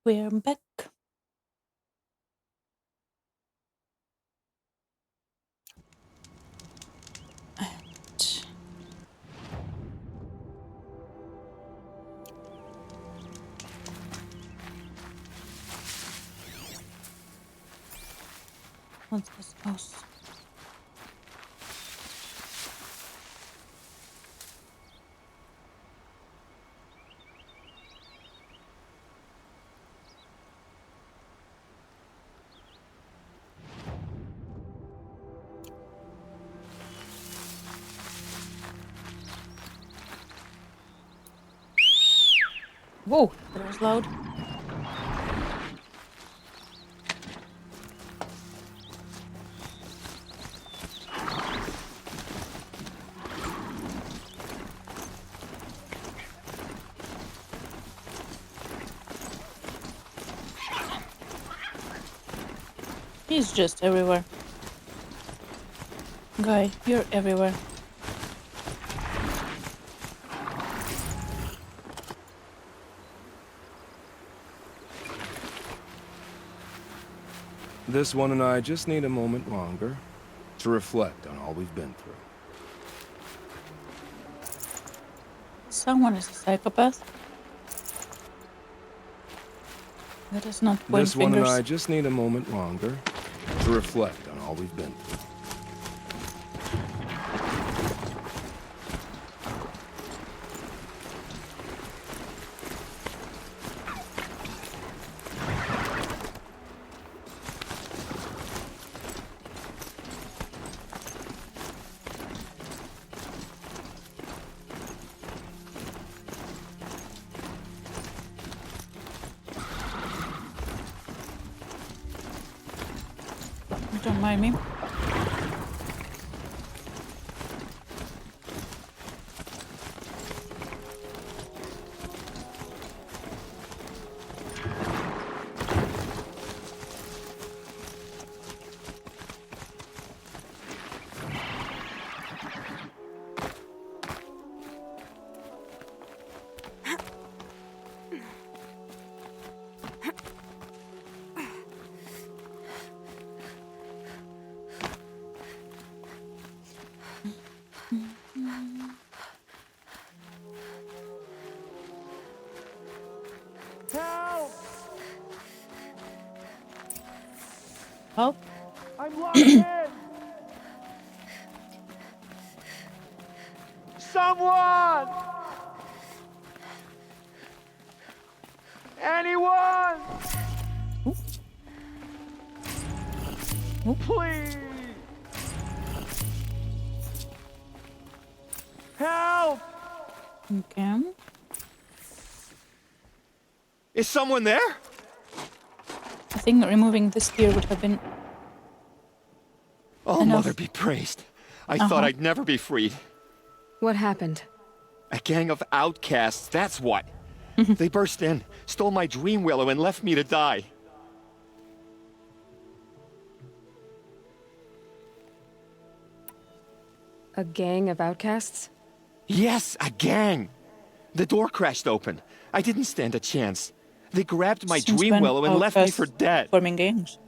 We're back. And what's this house? Whoa, that was loud. He's just everywhere. Guy, you're everywhere. This one and I just need a moment longer to reflect on all we've been through. Someone is a psychopath. Let us not point This one fingers. and I just need a moment longer to reflect on all we've been through. Don't mind me. Help? I'm locked in! Someone! Anyone! Please! Help! Okay. Is someone there? I think removing this gear would have been Oh, enough. Mother be praised. I thought I'd never be freed. What happened? A gang of outcasts, that's what. They burst in, stole my dream willow, and left me to die. A gang of outcasts? Yes, a gang. The door crashed open. I didn't stand a chance. They grabbed my Since dream when willow and left me outcasts for dead. forming gangs?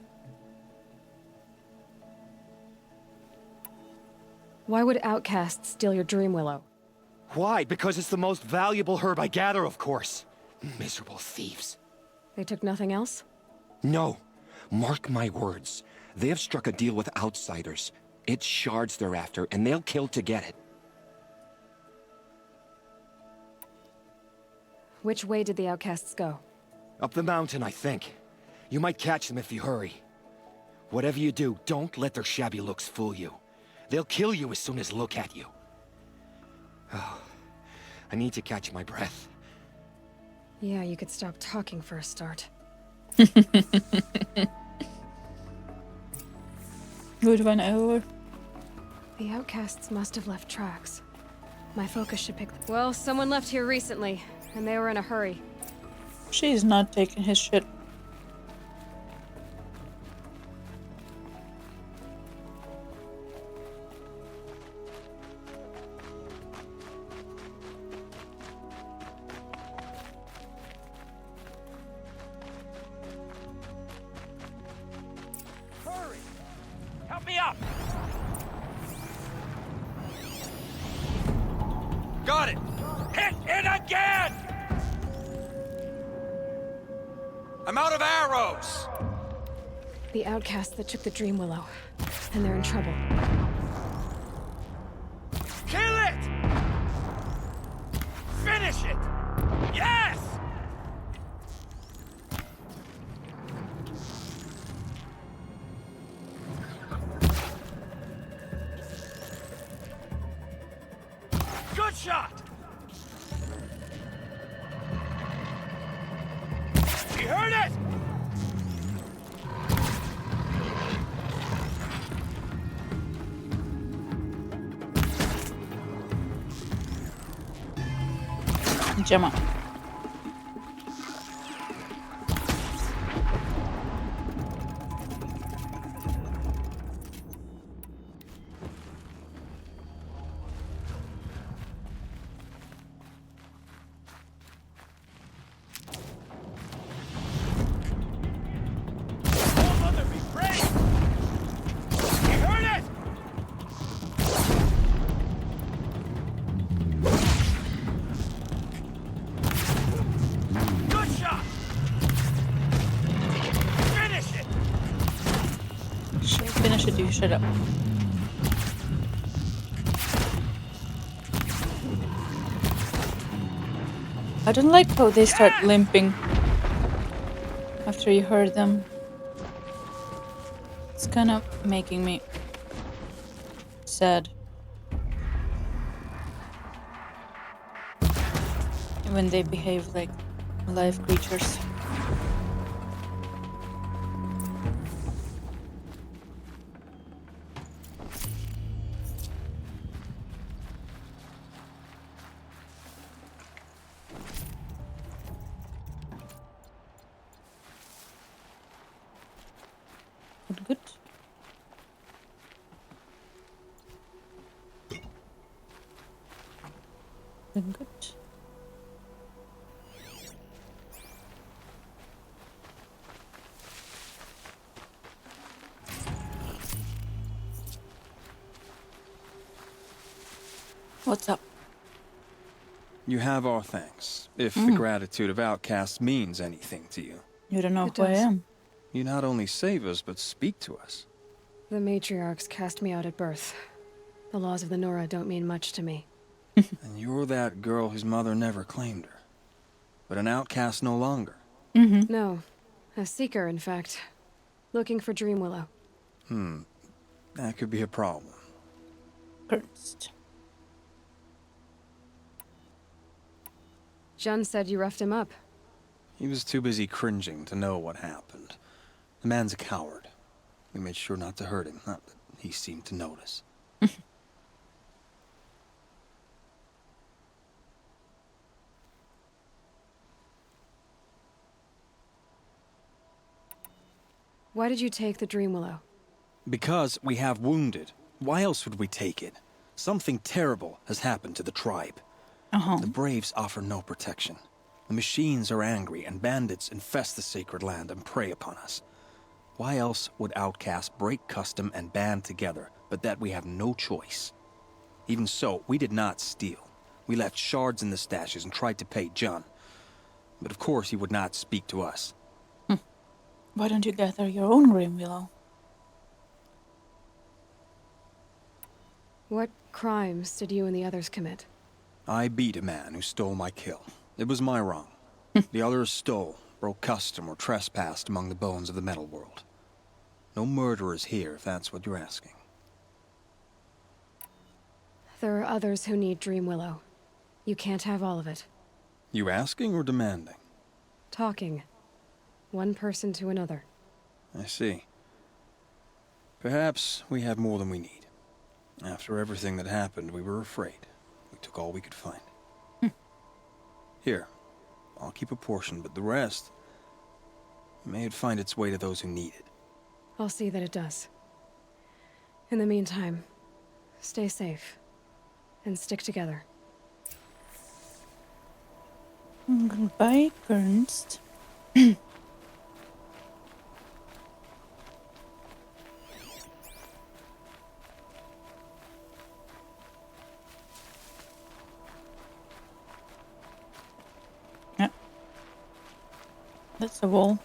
Why would outcasts steal your dream willow? Why? Because it's the most valuable herb I gather, of course. Miserable thieves. They took nothing else? No. Mark my words. They have struck a deal with outsiders. It's shards they're after, and they'll kill to get it. Which way did the outcasts go? Up the mountain, I think. You might catch them if you hurry. Whatever you do, don't let their shabby looks fool you. They'll kill you as soon as look at you. Oh, I need to catch my breath. Yeah, you could stop talking for a start. Good one over. The outcasts must have left tracks. My focus should pick... Well, someone left here recently, and they were in a hurry. She's not taking his shit. I'm out of arrows! The outcasts that took the Dream Willow. And they're in trouble. Kill it! Finish it! Yes! Good shot! You heard it! Gemma. You shut up. I don't like how they start limping after you hurt them. It's kind of making me sad when they behave like live creatures. Good. Good. What's up? You have our thanks, if the gratitude of outcasts means anything to you. You don't know It who I does. am. You not only save us, but speak to us. The matriarchs cast me out at birth. The laws of the Nora don't mean much to me. And you're that girl whose mother never claimed her. But an outcast no longer. No. A seeker, in fact. Looking for Dream Willow. That could be a problem. Cursed. Jun said you roughed him up. He was too busy cringing to know what happened. The man's a coward. We made sure not to hurt him, not that he seemed to notice. Why did you take the Dream Willow? Because we have wounded. Why else would we take it? Something terrible has happened to the tribe. The Braves offer no protection. The machines are angry, and bandits infest the sacred land and prey upon us. Why else would outcasts break custom and band together, but that we have no choice? Even so, we did not steal. We left shards in the stashes and tried to pay Jun. But of course he would not speak to us. Why don't you gather your own Dream Willow? What crimes did you and the others commit? I beat a man who stole my kill. It was my wrong. The others stole, broke custom, or trespassed among the bones of the metal world. No murderers here, if that's what you're asking. There are others who need Dream Willow. You can't have all of it. You asking or demanding? Talking. One person to another. I see. Perhaps we have more than we need. After everything that happened, we were afraid. We took all we could find. Here, I'll keep a portion, but the rest... may it find its way to those who need it. I'll see that it does. In the meantime, stay safe. And stick together. Goodbye, Ernst. Yeah. That's a wall.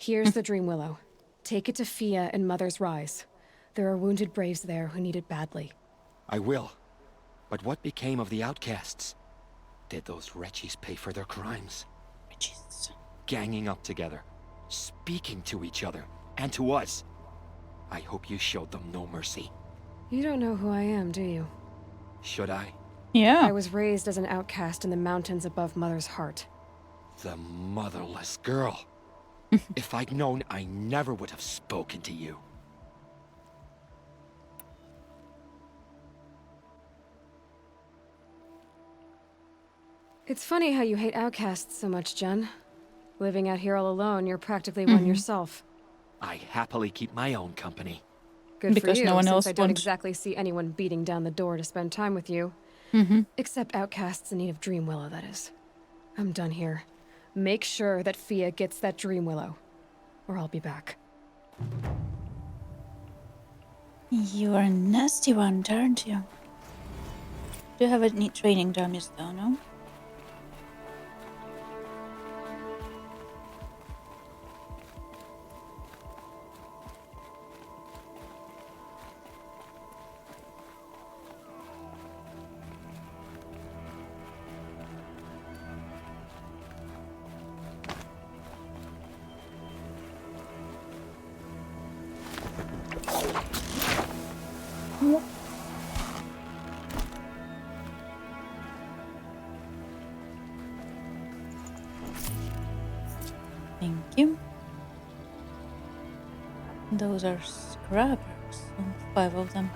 Here's the Dream Willow. Take it to Fia and Mother's Rise. There are wounded braves there who need it badly. I will. But what became of the outcasts? Did those wretches pay for their crimes? Witches. Ganging up together, speaking to each other, and to us. I hope you showed them no mercy. You don't know who I am, do you? Should I? Yeah. I was raised as an outcast in the mountains above Mother's heart. The motherless girl. If I'd known, I never would have spoken to you. It's funny how you hate outcasts so much, Jen. Living out here all alone, you're practically one yourself. I happily keep my own company. Good Because for you, no one since else I don't wants- exactly see anyone beating down the door to spend time with you. Except outcasts in need of Dream Willow, that is. I'm done here. Make sure that Fia gets that Dream Willow, or I'll be back. You are a nasty one, aren't you? Do you have any training dummies though, no? Thank you. Those are scrubbers. 5 of them.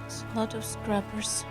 It's a lot of scrubbers.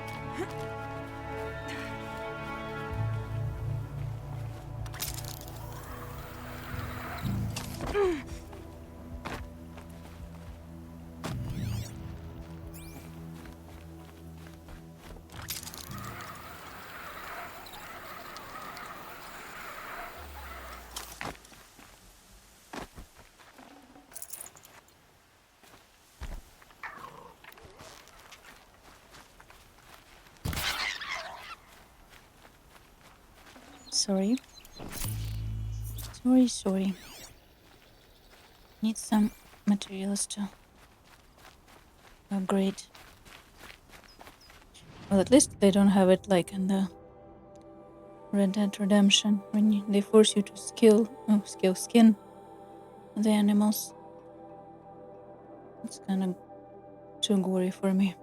Sorry. Sorry. Need some materials to upgrade. Well, at least they don't have it like in the Red Dead Redemption when they force you to skin the animals. It's kind of too gory for me.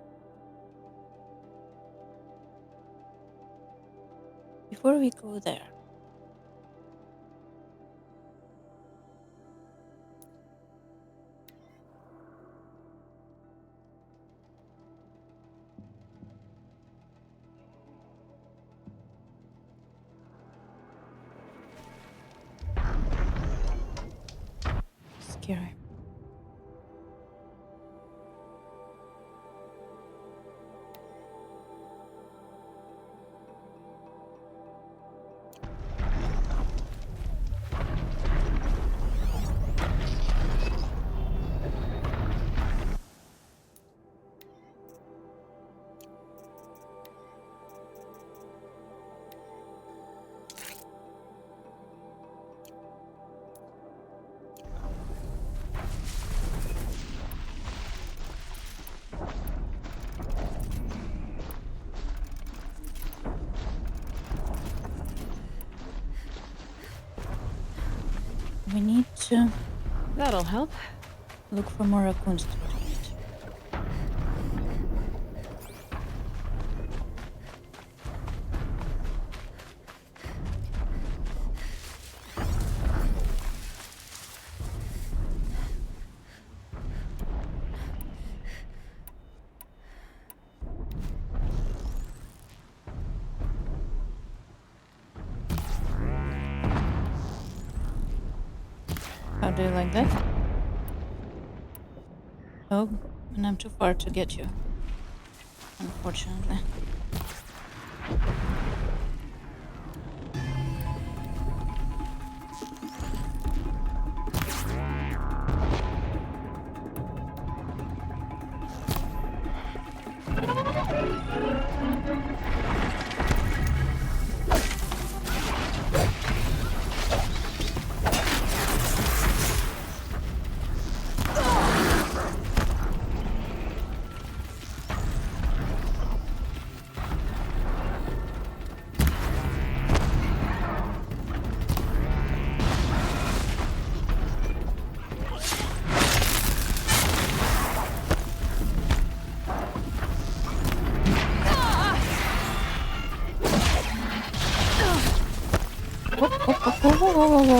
Before we go there, scary. We need to That'll help. look for more raccoons to eat. How do you like that? Oh, and I'm too far to get you. Unfortunately.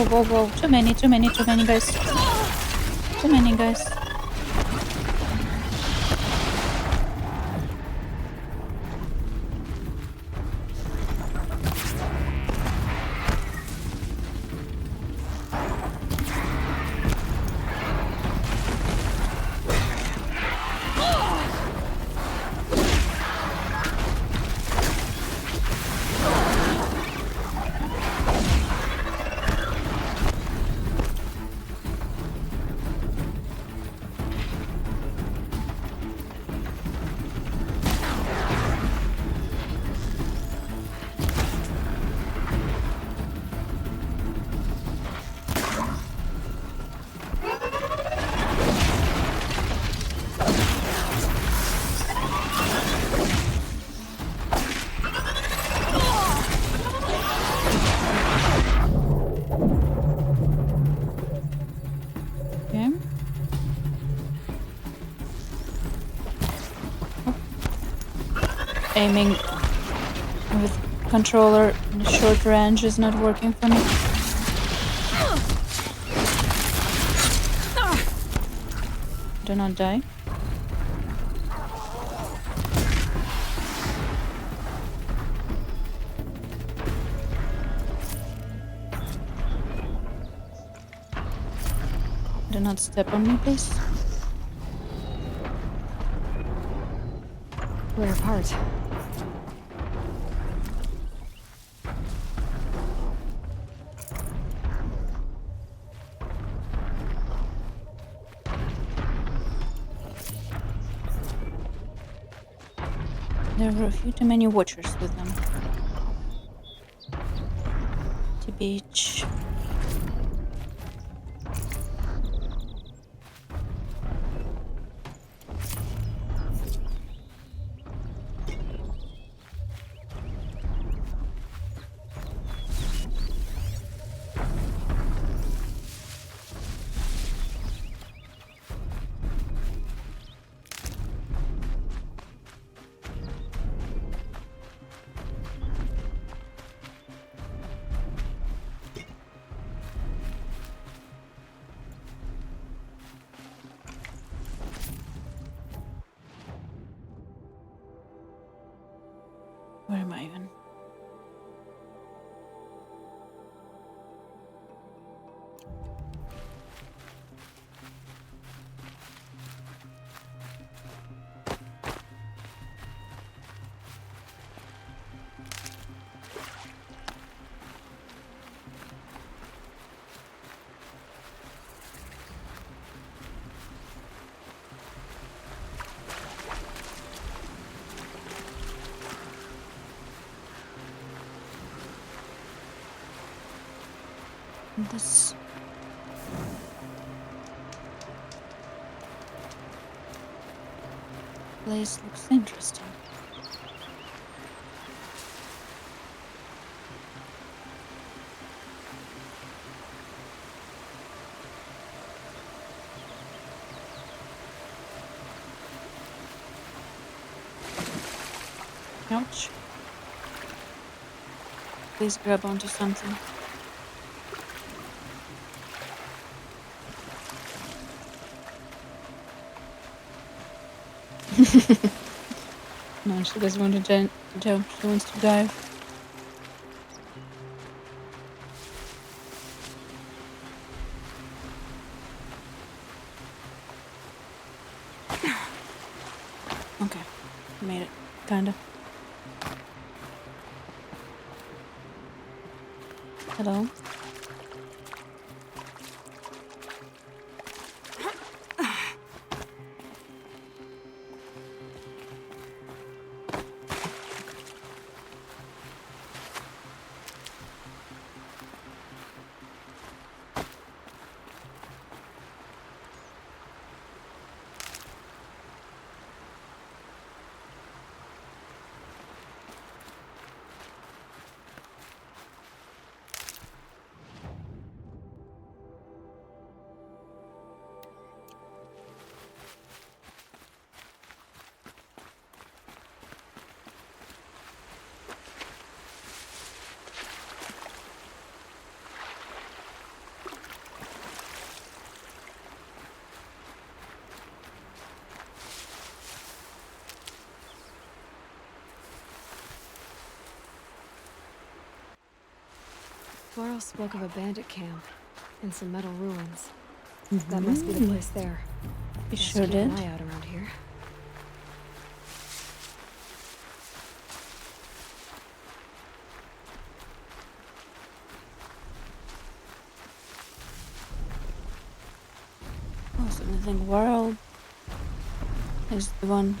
Go. Too many guys. Too many guys. Aiming with controller in short range is not working for me. Do not die. Do not step on me, please. We're apart. There were a few too many watchers with them. The beach. Where am I even? This place looks interesting. Ouch. Please grab onto something. No, she doesn't want to jump. She wants to dive. Okay, made it. Kinda. Hello? Varl spoke of a bandit camp and some metal ruins. That must be the place there. You Best sure keep did. an eye out around here. Oh, so I think world is the one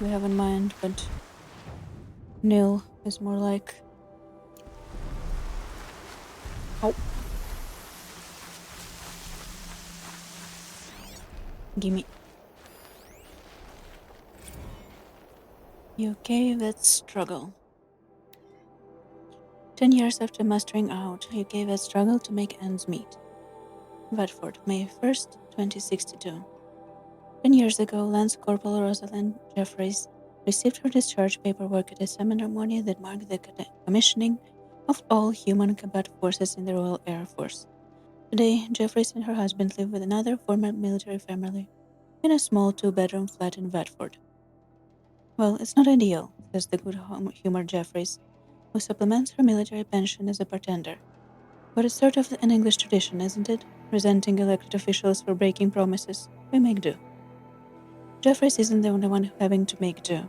we have in mind, but nil is more like. Oh. Gimme. You gave that struggle. 10 years after mastering out, you gave that struggle to make ends meet. Bedford, May 1st, 2062. 10 years ago, Lance Corporal Rosalind Jeffries received her discharge paperwork at a ceremony that marked the commissioning of all human combat forces in the Royal Air Force. Today, Jeffries and her husband live with another former military family in a small 2-bedroom flat in Bedford. Well, it's not ideal, says the good-humored Jeffries, who supplements her military pension as a bartender. But it's sort of an English tradition, isn't it? Resenting elected officials for breaking promises. We make do. Jeffries isn't the only one having to make do.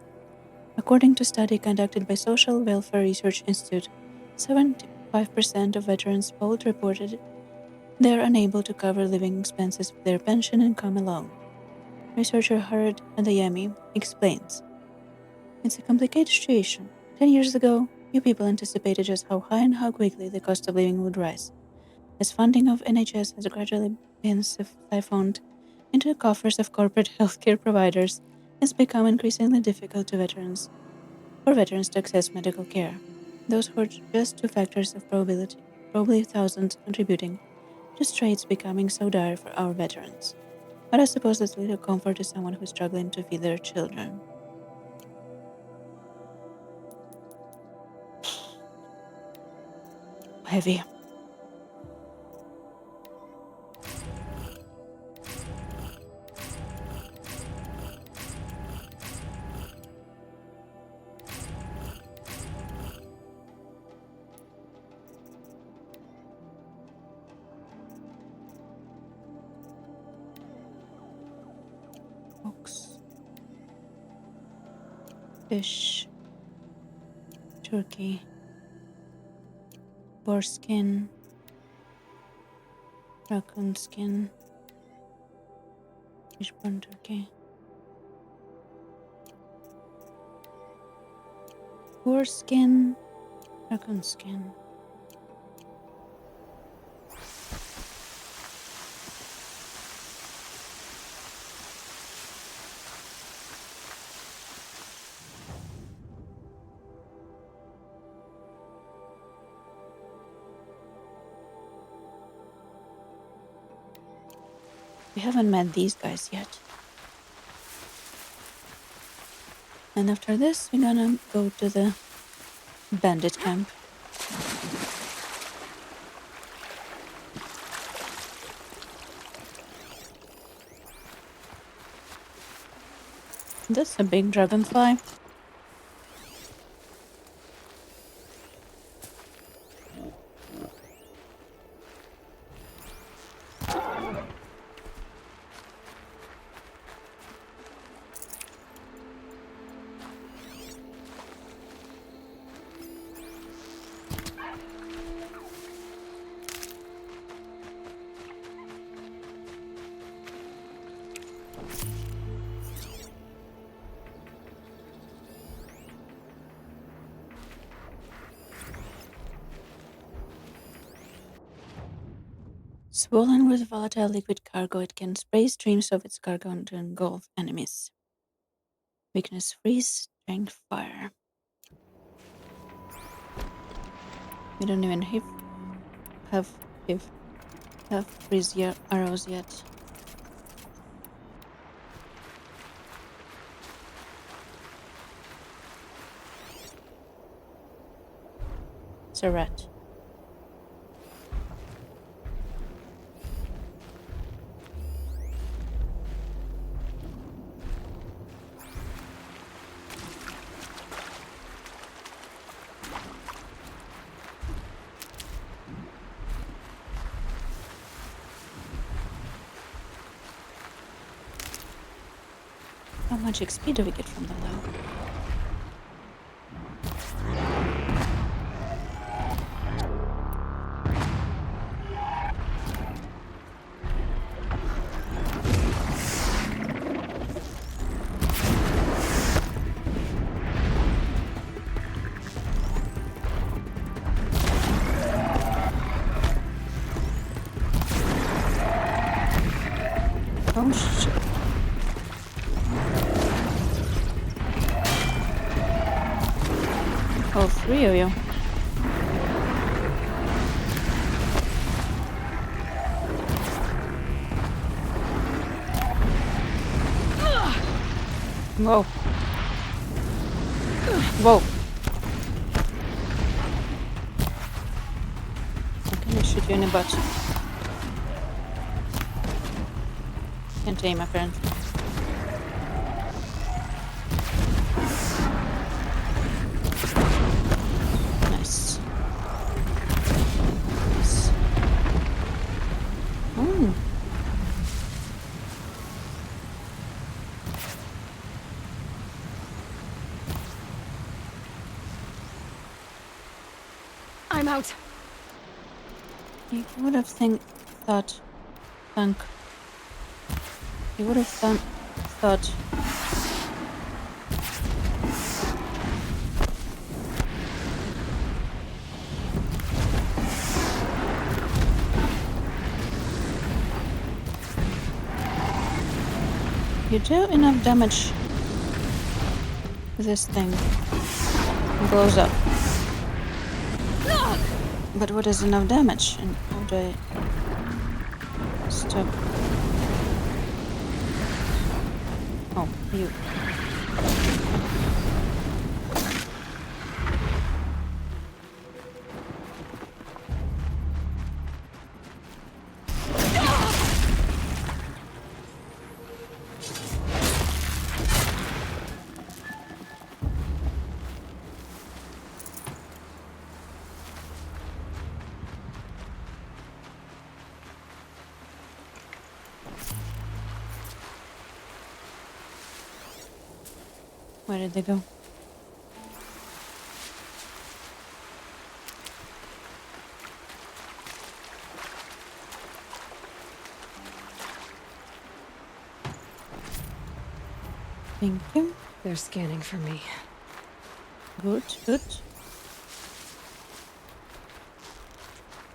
According to a study conducted by Social Welfare Research Institute, 75% of veterans polled reported they are unable to cover living expenses with their pension income alone. Researcher Harold Adeyemi explains. It's a complicated situation. 10 years ago, few people anticipated just how high and how quickly the cost of living would rise. As funding of NHS has gradually been siphoned into the coffers of corporate healthcare providers, it's become increasingly difficult for veterans to access medical care. Those are just two factors of probably thousands contributing to straits becoming so dire for our veterans. But I suppose that's little comfort to someone who's struggling to feed their children. Heavy. Ox. Fish. Turkey. Boar skin, raccoon skin, fishbone turkey, boar skin, raccoon skin. We haven't met these guys yet. And after this, we're gonna go to the bandit camp. That's a big dragonfly. Swollen with volatile liquid cargo, it can spray streams of its cargo to engulf enemies. Weakness freeze, strength fire. We don't even have freeze arrows yet. It's a rat. How much XP do we get from them though? Oh shit. All three of you. Whoa. Whoa. I'm gonna shoot you in the butt. Can't aim, apparently. Nice. Nice. Mm. I'm out. You would have thought. You would have thought. You do enough damage. This thing blows up. But what is enough damage? And how do I stop? Oh, you. Where did they go? Thank you. They're scanning for me. Good, good.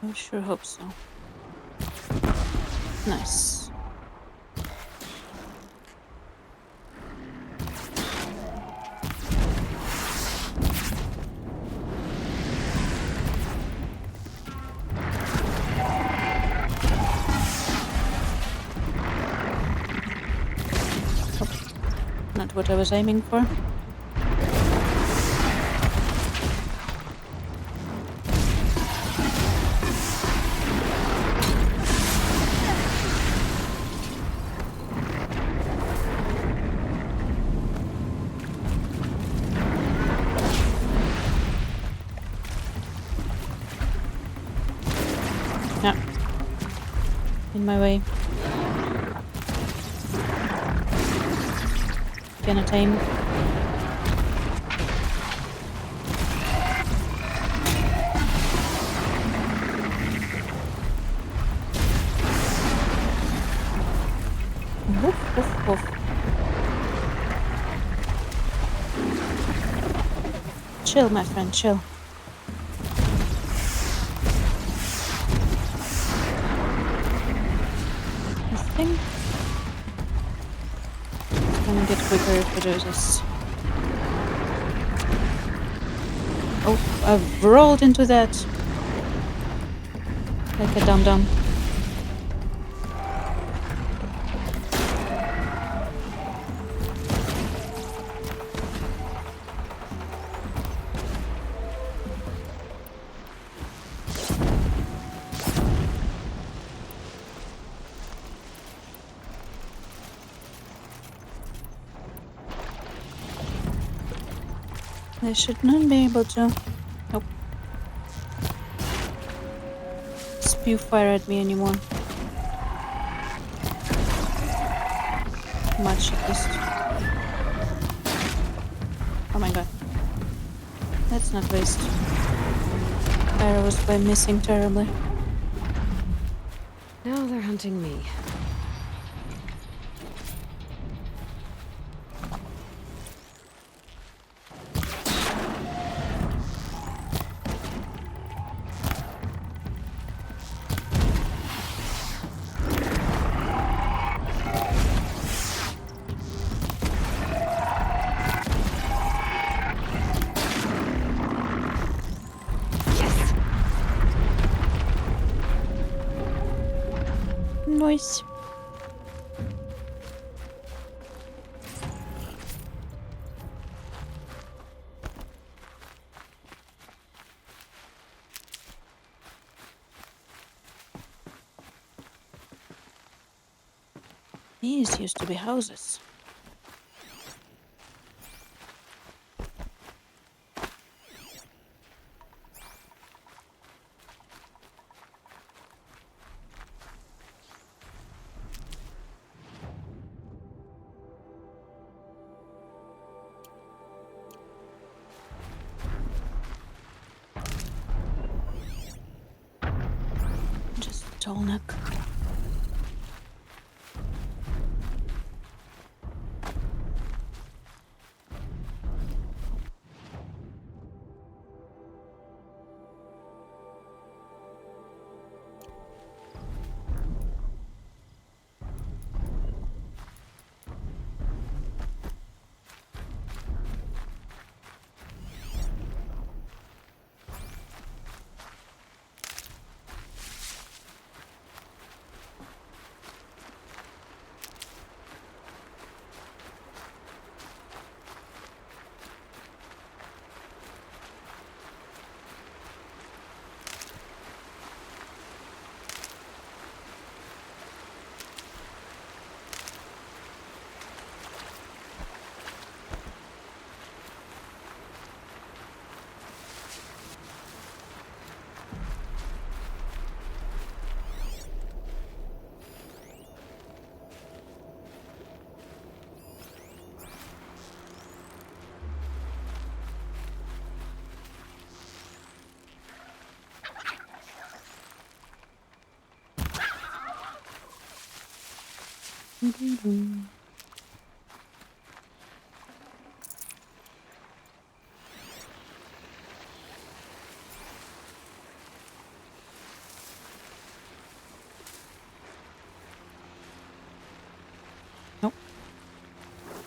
I sure hope so. Nice. Not what I was aiming for. Yeah. In my way. Cannot aim. Woof, woof, woof. Chill, my friend, chill. I think gonna get quicker if I do this. Oh, I've rolled into that like a dum-dum. They should not be able to spew fire at me anymore. Much at least. Oh my god. Let's not waste arrows by missing terribly. Now they're hunting me. Nice. These used to be houses. Just a tall neck. Nope.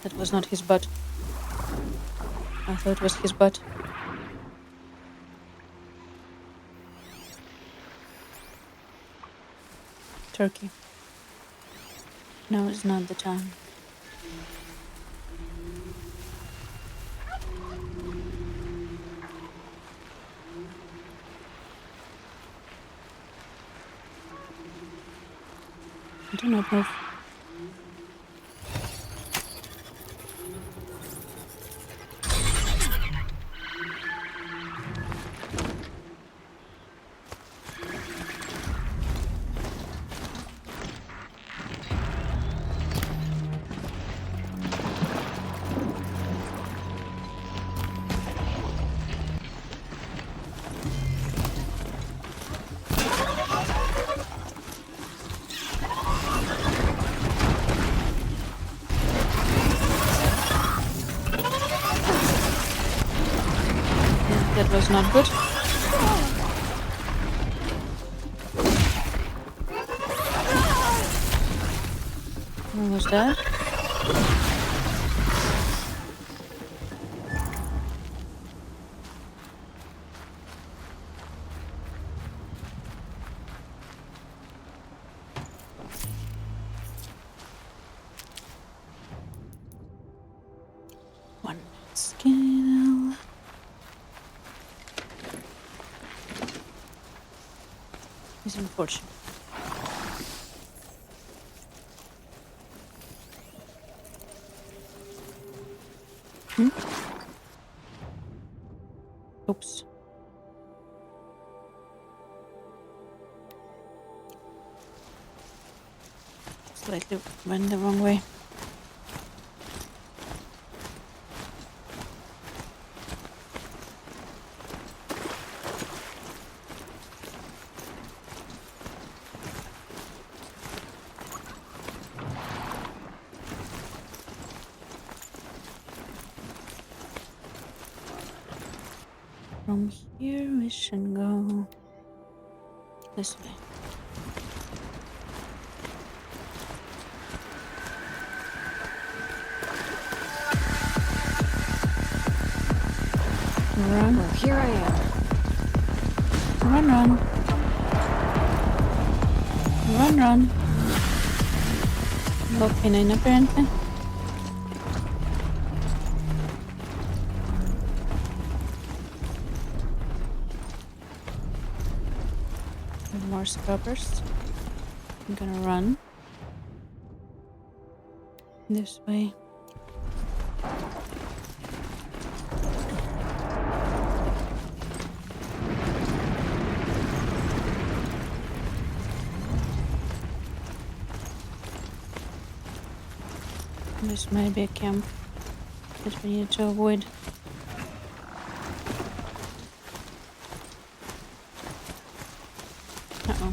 That was not his butt. I thought it was his butt. Turkey. No, it's not the time. Do not move. That was not good. What was that? One skill. Is unfortunate. Oops. Slightly went the wrong way. From here we should go this way. Run. Well, here I am. Run. Run. No canine apparently. More scrubbers. I'm gonna run this way. This might be a camp that we need to avoid. Uh-oh.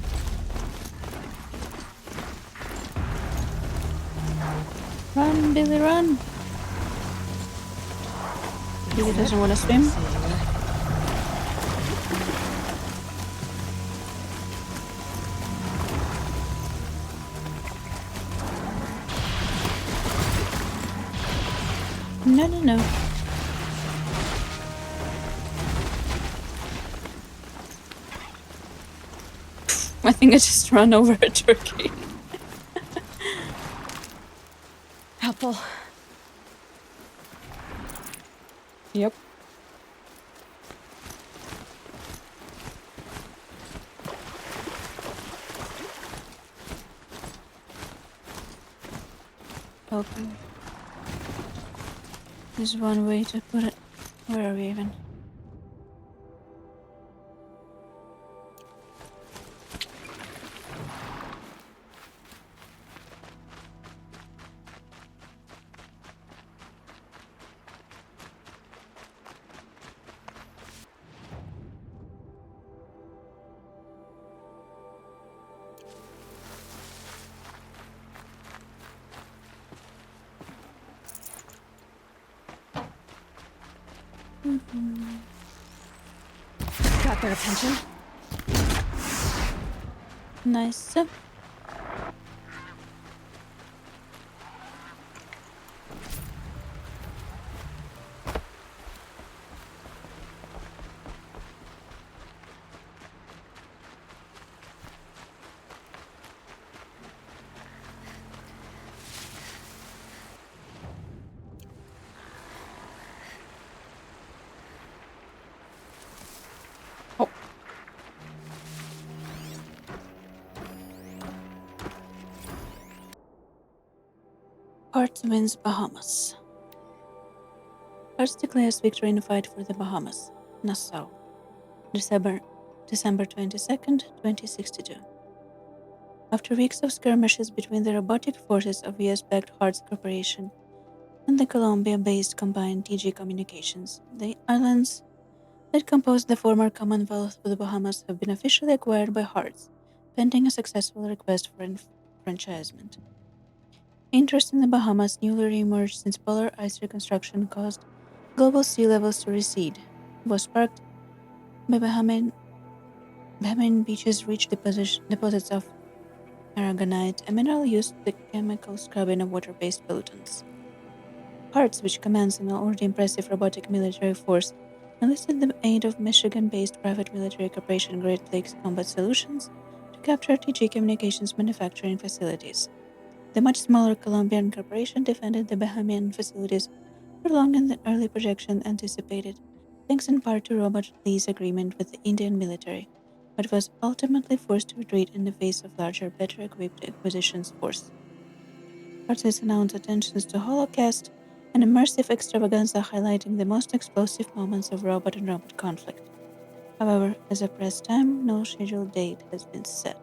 Run, Billy, run! Billy doesn't want to swim. No. I think I just ran over a turkey. Helpful. Yep. Okay. There's one way to put it. Where are we even? Got their attention. Nice. Oh. Hearts wins Bahamas. Hearts declares victory in a fight for the Bahamas, Nassau, December 22nd, 2062. After weeks of skirmishes between the robotic forces of US-backed Hearts Corporation and the Colombia-based combined TG Communications, the islands that compose the former Commonwealth of the Bahamas have been officially acquired by Hearts, pending a successful request for enfranchisement. Interest in the Bahamas, newly re-emerged since polar ice reconstruction caused global sea levels to recede, was sparked by Bahamian beaches rich deposits of aragonite, a mineral used for the chemical scrubbing of water-based pollutants. Hearts, which commands an already impressive robotic military force, enlisted the aid of Michigan-based private military corporation Great Lakes Combat Solutions to capture TG Communications manufacturing facilities. The much smaller Colombian corporation defended the Bahamian facilities for longer than early projection anticipated, thanks in part to robot lease agreement with the Indian military, but was ultimately forced to retreat in the face of larger, better-equipped acquisitions force. Hearts announced attentions to Holocaust, an immersive extravaganza highlighting the most explosive moments of robot and robot conflict. However, as of press time, no scheduled date has been set.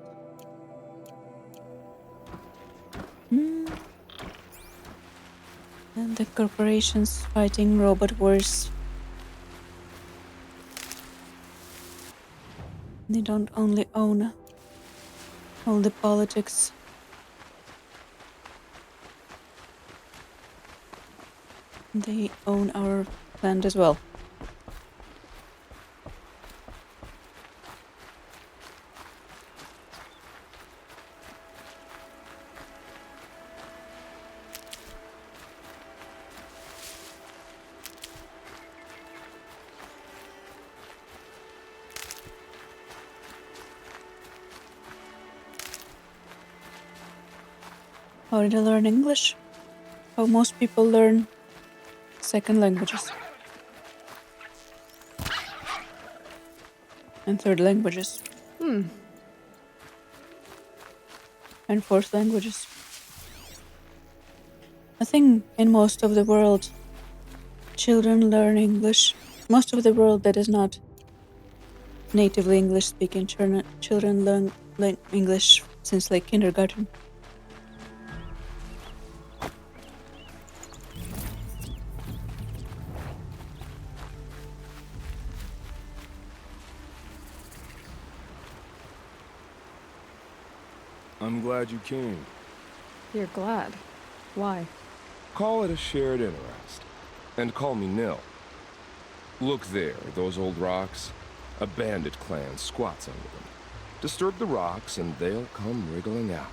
And the corporations fighting robot wars. They don't only own all the politics. They own our land as well. How did I learn English? How most people learn second languages. And third languages. And fourth languages. I think in most of the world, children learn English. Most of the world that is not natively English speaking children learn English since like kindergarten. I'm glad you came. You're glad. Why? Call it a shared interest. And call me Nil. Look there, those old rocks. A bandit clan squats under them. Disturb the rocks and they'll come wriggling out.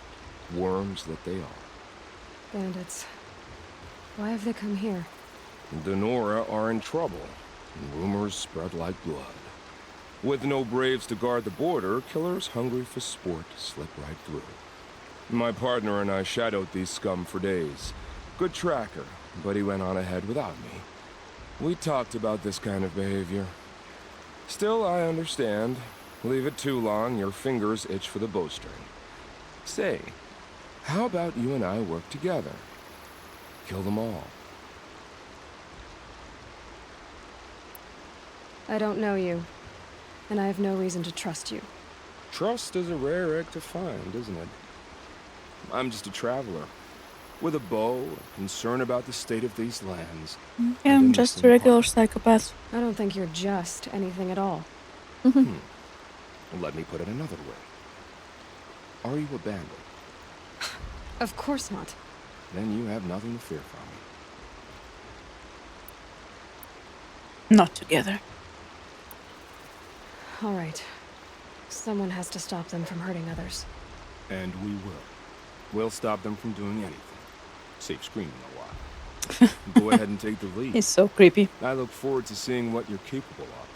Worms that they are. Bandits. Why have they come here? The Nora are in trouble. And rumors spread like blood. With no braves to guard the border, killers hungry for sport slip right through. My partner and I shadowed these scum for days. Good tracker, but he went on ahead without me. We talked about this kind of behavior. Still, I understand. Leave it too long, your fingers itch for the bowstring. Say, how about you and I work together? Kill them all. I don't know you, and I have no reason to trust you. Trust is a rare egg to find, isn't it? I'm just a traveler. With a bow, a concern about the state of these lands. Yeah, I'm just a regular psychopath. I don't think you're just anything at all. Let me put it another way. Are you a bandit? Of course not. Then you have nothing to fear from me. Not together. All right. Someone has to stop them from hurting others. And we will. We'll stop them from doing anything. Save screaming a while. Go ahead and take the lead. He's so creepy. I look forward to seeing what you're capable of.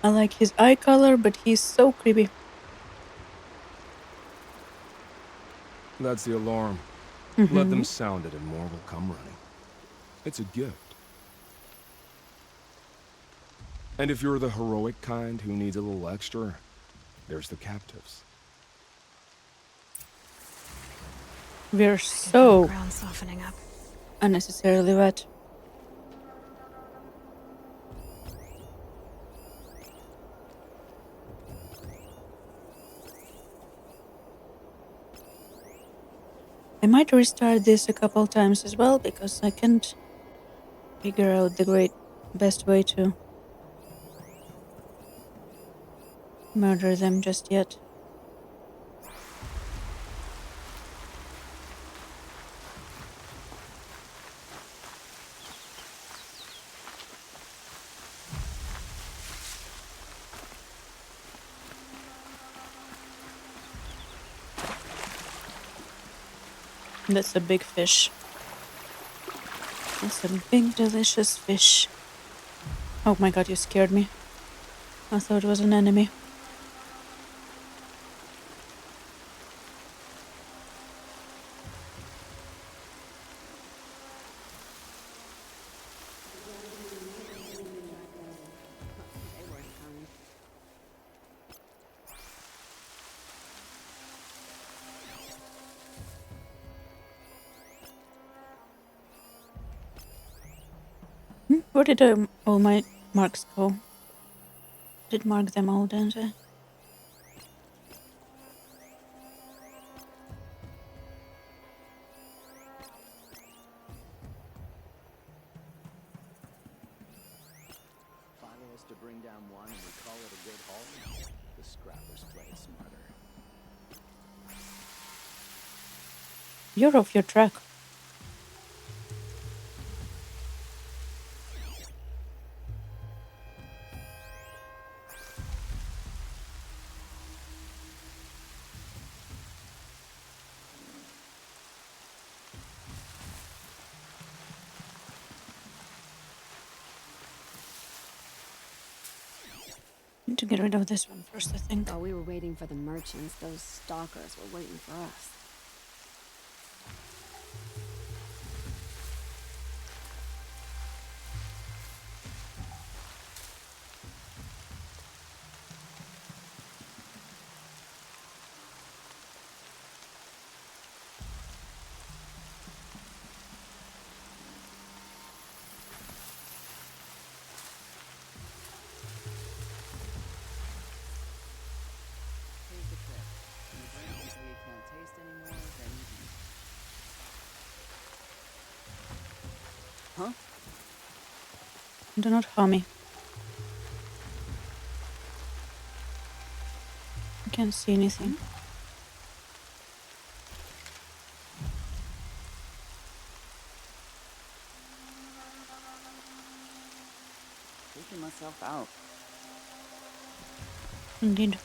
I like his eye color, but he's so creepy. That's the alarm. Let them sound it and more will come running. It's a gift. And if you're the heroic kind who needs a little extra, there's the captives. We're so Ground softening up. unnecessarily wet. I might restart this a couple times as well because I can't figure out the best way to murder them just yet. That's a big fish. That's a big, delicious fish. Oh my god, you scared me. I thought it was an enemy. Where did all my marks go? Did mark them all, didn't I? Final is to bring down one and we call it a good haul. The scrappers play it smarter. You're off your track. Need to get rid of this one first, I think. While we were waiting for the merchants, those stalkers were waiting for us. Here's the trick. When you drink until you can't taste anymore, then you eat. Huh? Do not harm me. I can't see anything. Taking myself out. Indeed.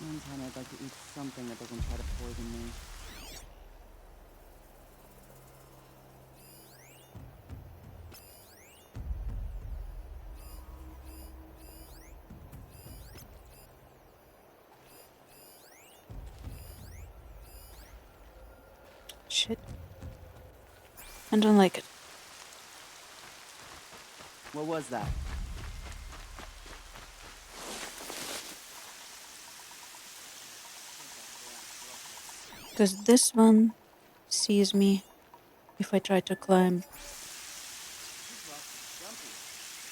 One time I'd like to eat something that doesn't try to poison me. Shit. I don't like it. What was that? Because this one sees me if I try to climb.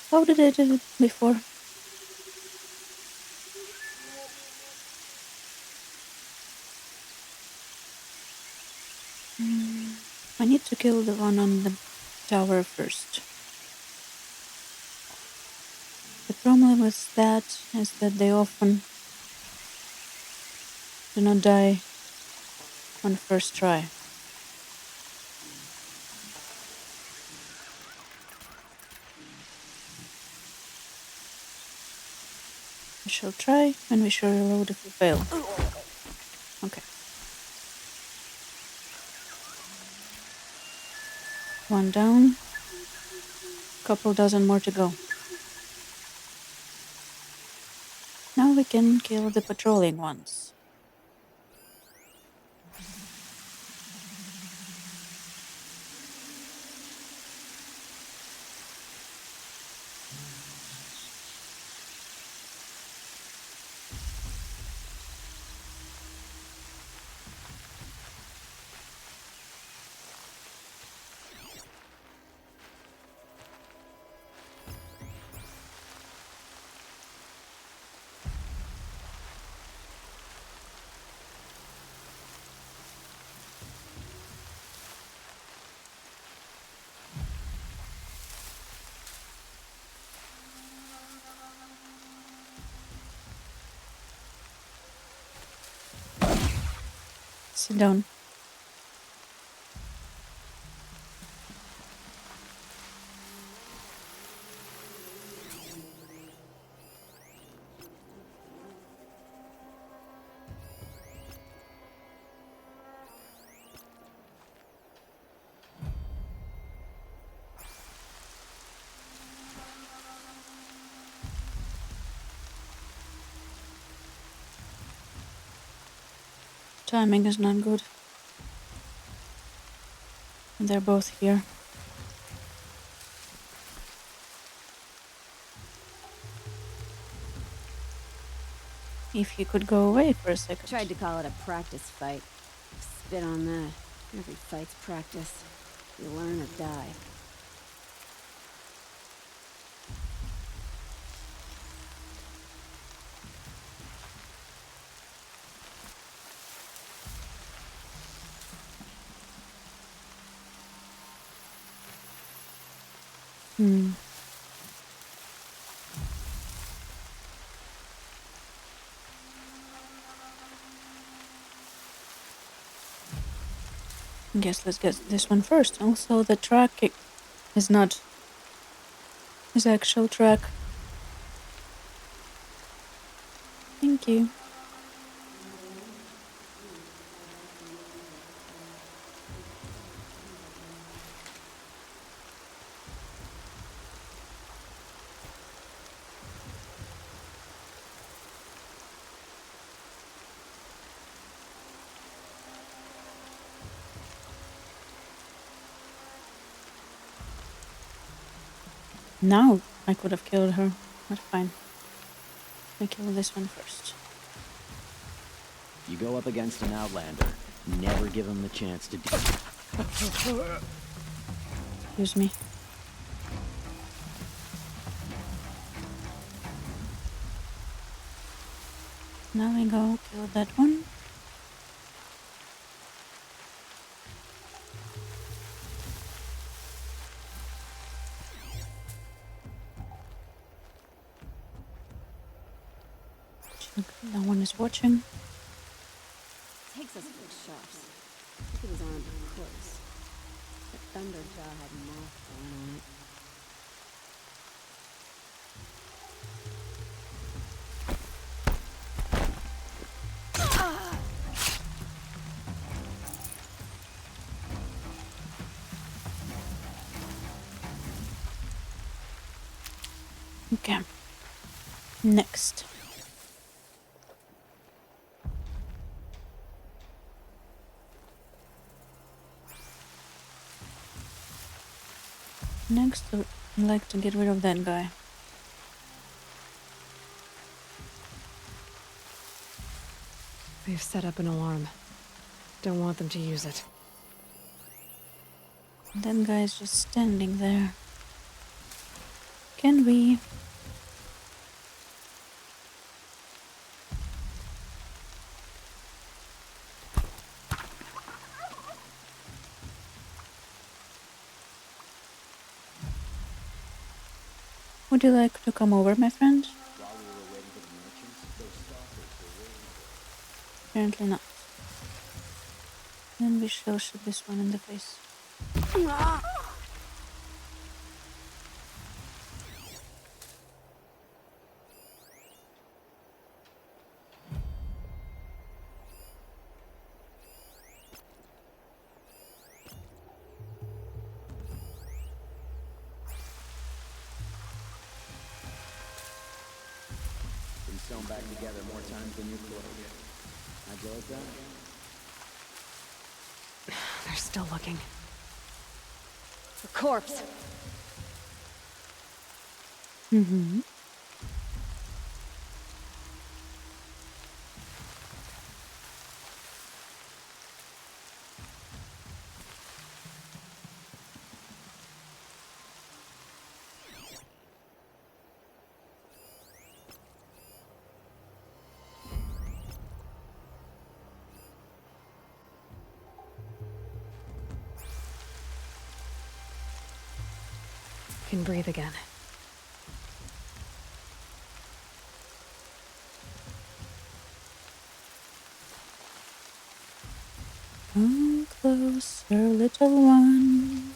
How did I do it before? I need to kill the one on the tower first. The problem with that is that they often do not die on first try. We shall try and we shall reload if we fail. Okay. One down. Couple dozen more to go. Now we can kill the patrolling ones. Sit down. Timing is not good. And they're both here. If you could go away for a second. Tried to call it a practice fight. Spit on that. Every fight's practice. You learn or die. Hmm. Guess let's get this one first. Also, the track is not his actual track. Thank you. Now I could have killed her, but fine. I kill this one first. You go up against an outlander, never give him the chance to do. Excuse me. Now we go kill that one. That one is watching. Takes us quick shots. Look at his arms up close. That thunderjaw had moth born on it. Okay. Next. Next, I'd like to get rid of that guy. They've set up an alarm. Don't want them to use it. That guy is just standing there. Can we? Would you like to come over, my friend? Apparently not. Then we shall shoot this one in the face. Been sewn back together more times than your clothes. How'd you like that? They're still looking. A corpse! Mm-hmm. Can breathe again. Come closer, little one.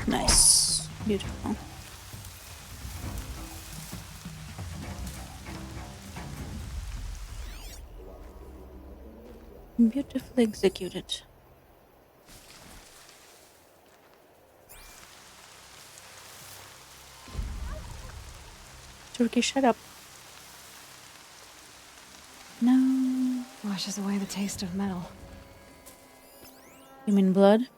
Nice. Beautiful. Beautifully executed. Turkey, shut up. No. Washes away the taste of metal. You mean blood?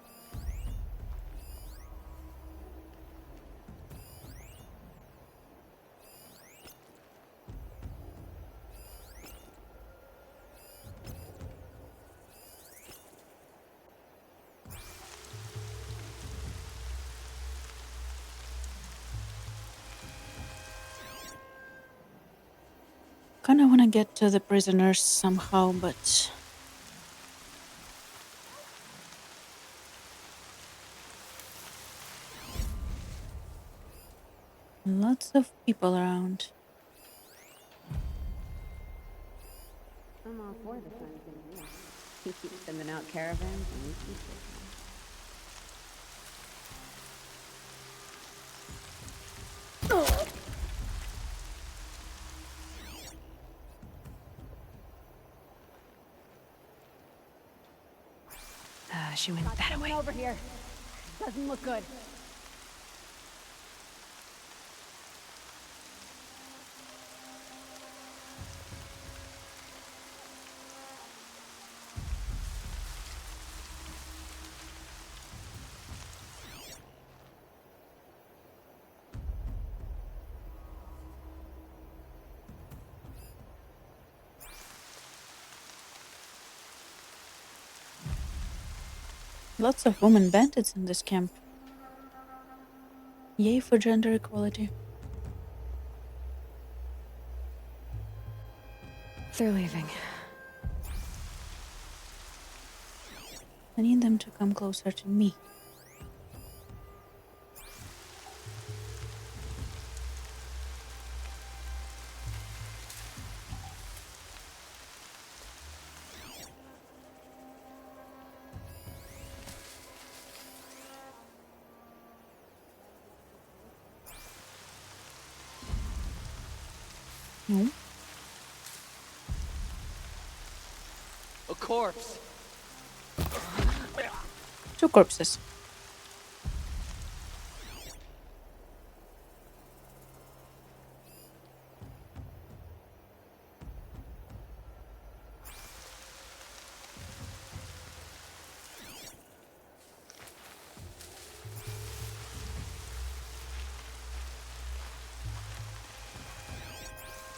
Kinda wanna get to the prisoners somehow, but Lots of people around. I'm all for the fun thing here. He keeps sending out caravans and we keep it. She went that way. Over here. Doesn't look good. Lots of women bandits in this camp. Yay for gender equality. They're leaving. I need them to come closer to me. No? A corpse. Two corpses.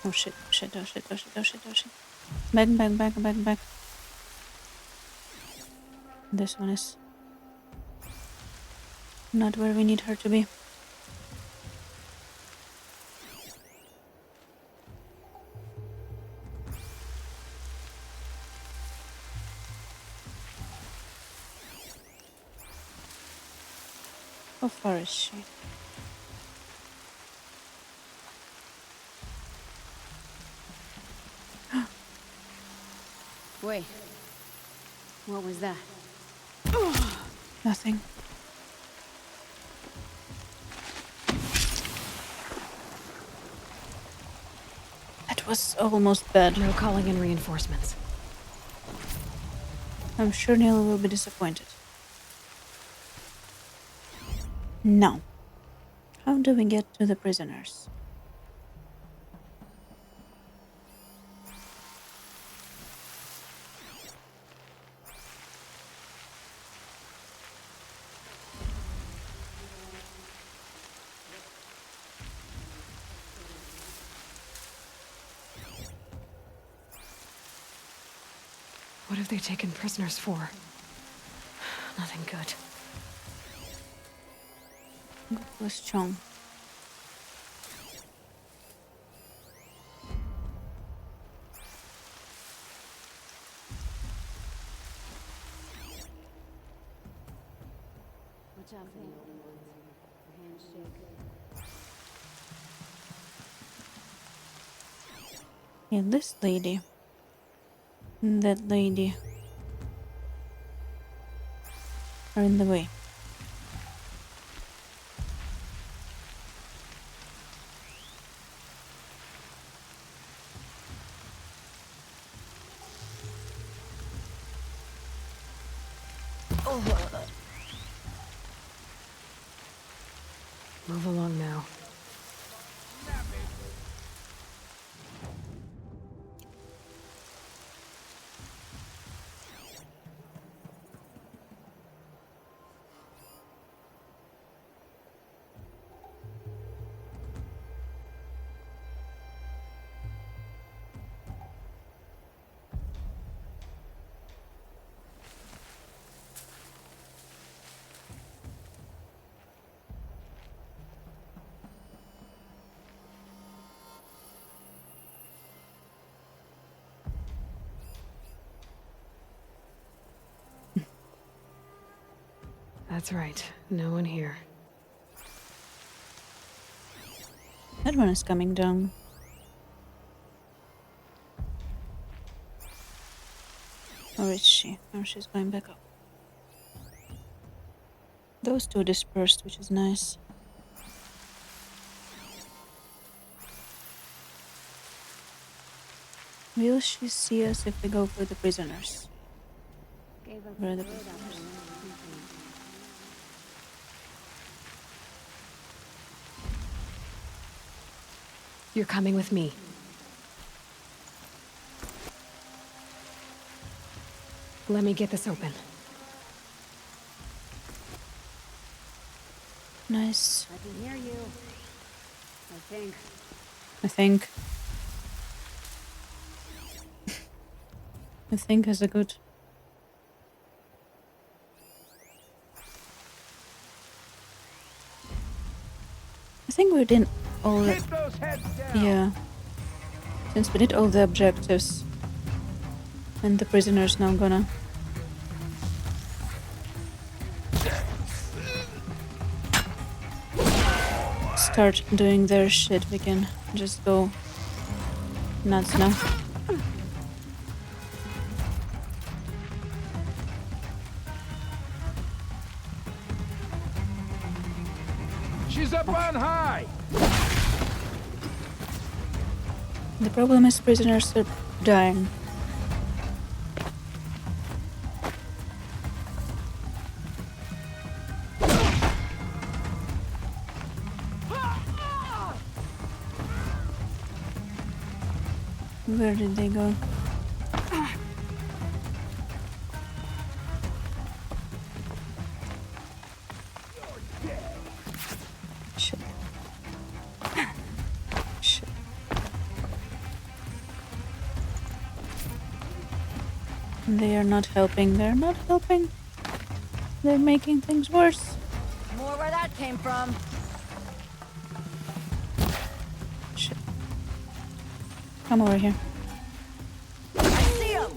Oh shit, oh shit, oh shit, oh shit, oh shit, oh shit. Back, back, back, back, back. This one is not where we need her to be. How far is she? Wait. What was that? Nothing. That was almost bad. No calling in reinforcements. I'm sure Neil will be disappointed. Now, how do we get to the prisoners? What have they taken prisoners for? Nothing good. God bless Chong. Watch out for the old ones. Their hands shake. Yeah, this lady. That lady are in the way. Move along now. That's right. No one here. That one is coming down. Or is she? Oh, she's going back up. Those two dispersed, which is nice. Will she see us if we go for the prisoners? Where are the prisoners? You're coming with me. Let me get this open. Nice. I can hear you. I think. I think is a good. I think we did all the... Keep those heads down. Yeah. Since we did all the objectives. And the prisoners now gonna... start doing their shit, we can just go nuts now. She's up on high. The problem is prisoners are dying. Where did they go? Shit. Shit. They are not helping. They're not helping. They're making things worse. More where that came from. Shit. Come over here. I see him.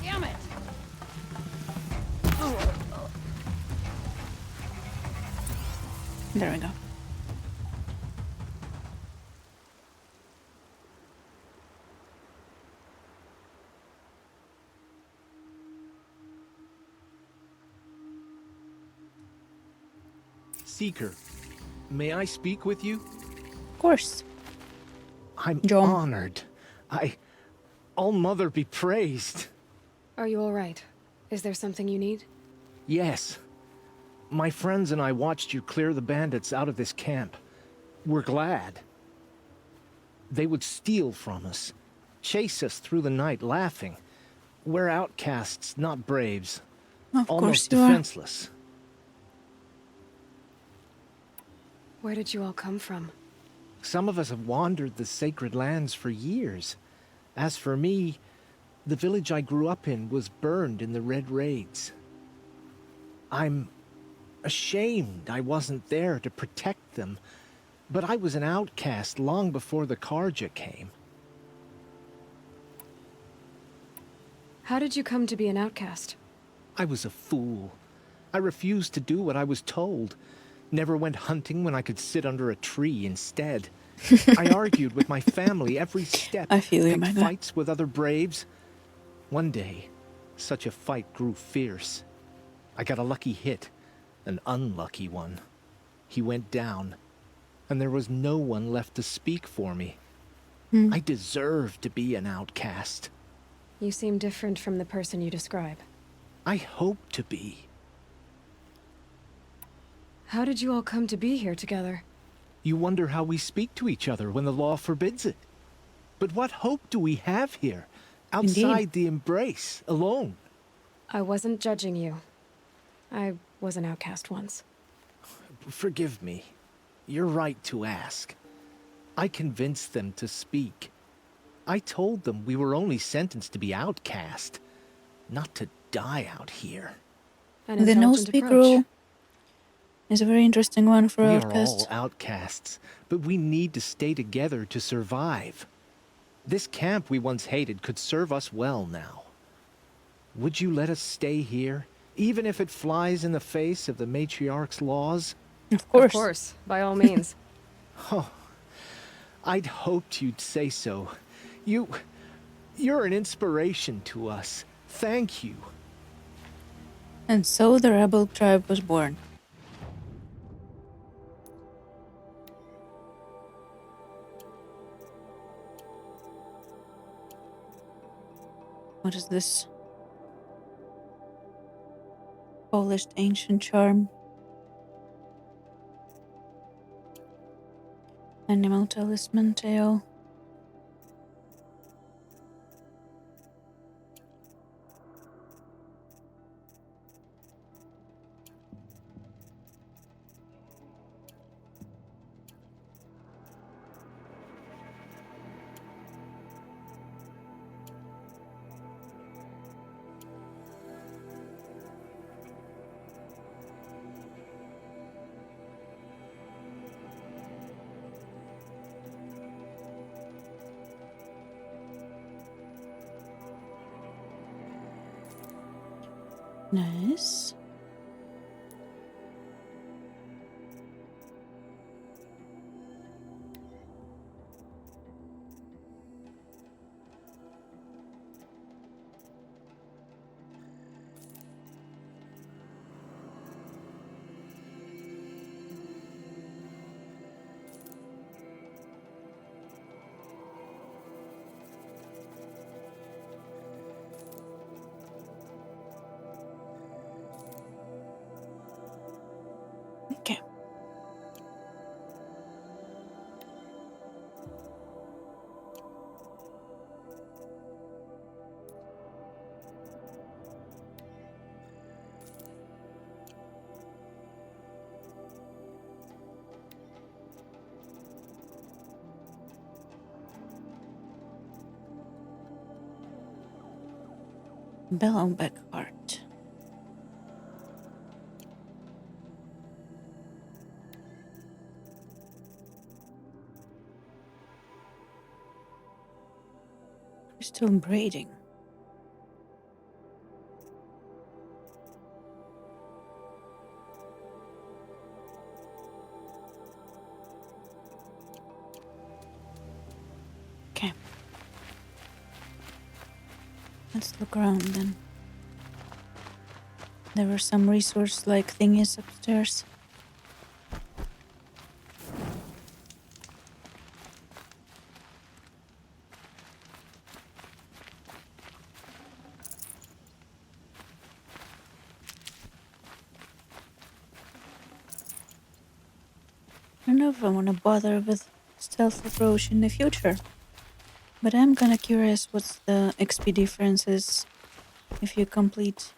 Damn it. There we go. Seeker, may I speak with you? Of course. I'm John. honored. All-Mother be praised. Are you all right? Is there something you need? Yes. My friends and I watched you clear the bandits out of this camp. We're glad. They would steal from us, chase us through the night laughing. We're outcasts, not braves. Of Almost course you are. defenseless. Where did you all come from? Some of us have wandered the sacred lands for years. As for me, the village I grew up in was burned in the Red Raids. I'm ashamed I wasn't there to protect them, but I was an outcast long before the Karja came. How did you come to be an outcast? I was a fool. I refused to do what I was told. Never went hunting when I could sit under a tree instead. I argued with my family every step. I feel you, picked my guy. fights with other braves. One day, such a fight grew fierce. I got a lucky hit, an unlucky one. He went down, and there was no one left to speak for me. I deserved to be an outcast. You seem different from the person you describe. I hope to be. How did you all come to be here together? You wonder how we speak to each other when the law forbids it. But what hope do we have here, outside the embrace, alone? I wasn't judging you. I was an outcast once. Forgive me. You're right to ask. I convinced them to speak. I told them we were only sentenced to be outcast, not to die out here. An The no intelligent speak approach. rule is a very interesting one for We outcasts. are all outcasts, but we need to stay together to survive. This camp we once hated could serve us well now. Would you let us stay here, Even if it flies in the face of the matriarch's laws? Of course. Of course, by all means. Oh, I'd hoped you'd say so. You're an inspiration to us. Thank you. And so the rebel tribe was born. What is this? Polished ancient charm. Animal talisman tail. Nice. Okay. Bellowback heart. Crystal braiding. Okay. Let's look around then. There were some resource-like thingies upstairs. I don't know if I want to bother with stealth approach in the future, but I'm kinda curious what's the XP differences if you complete.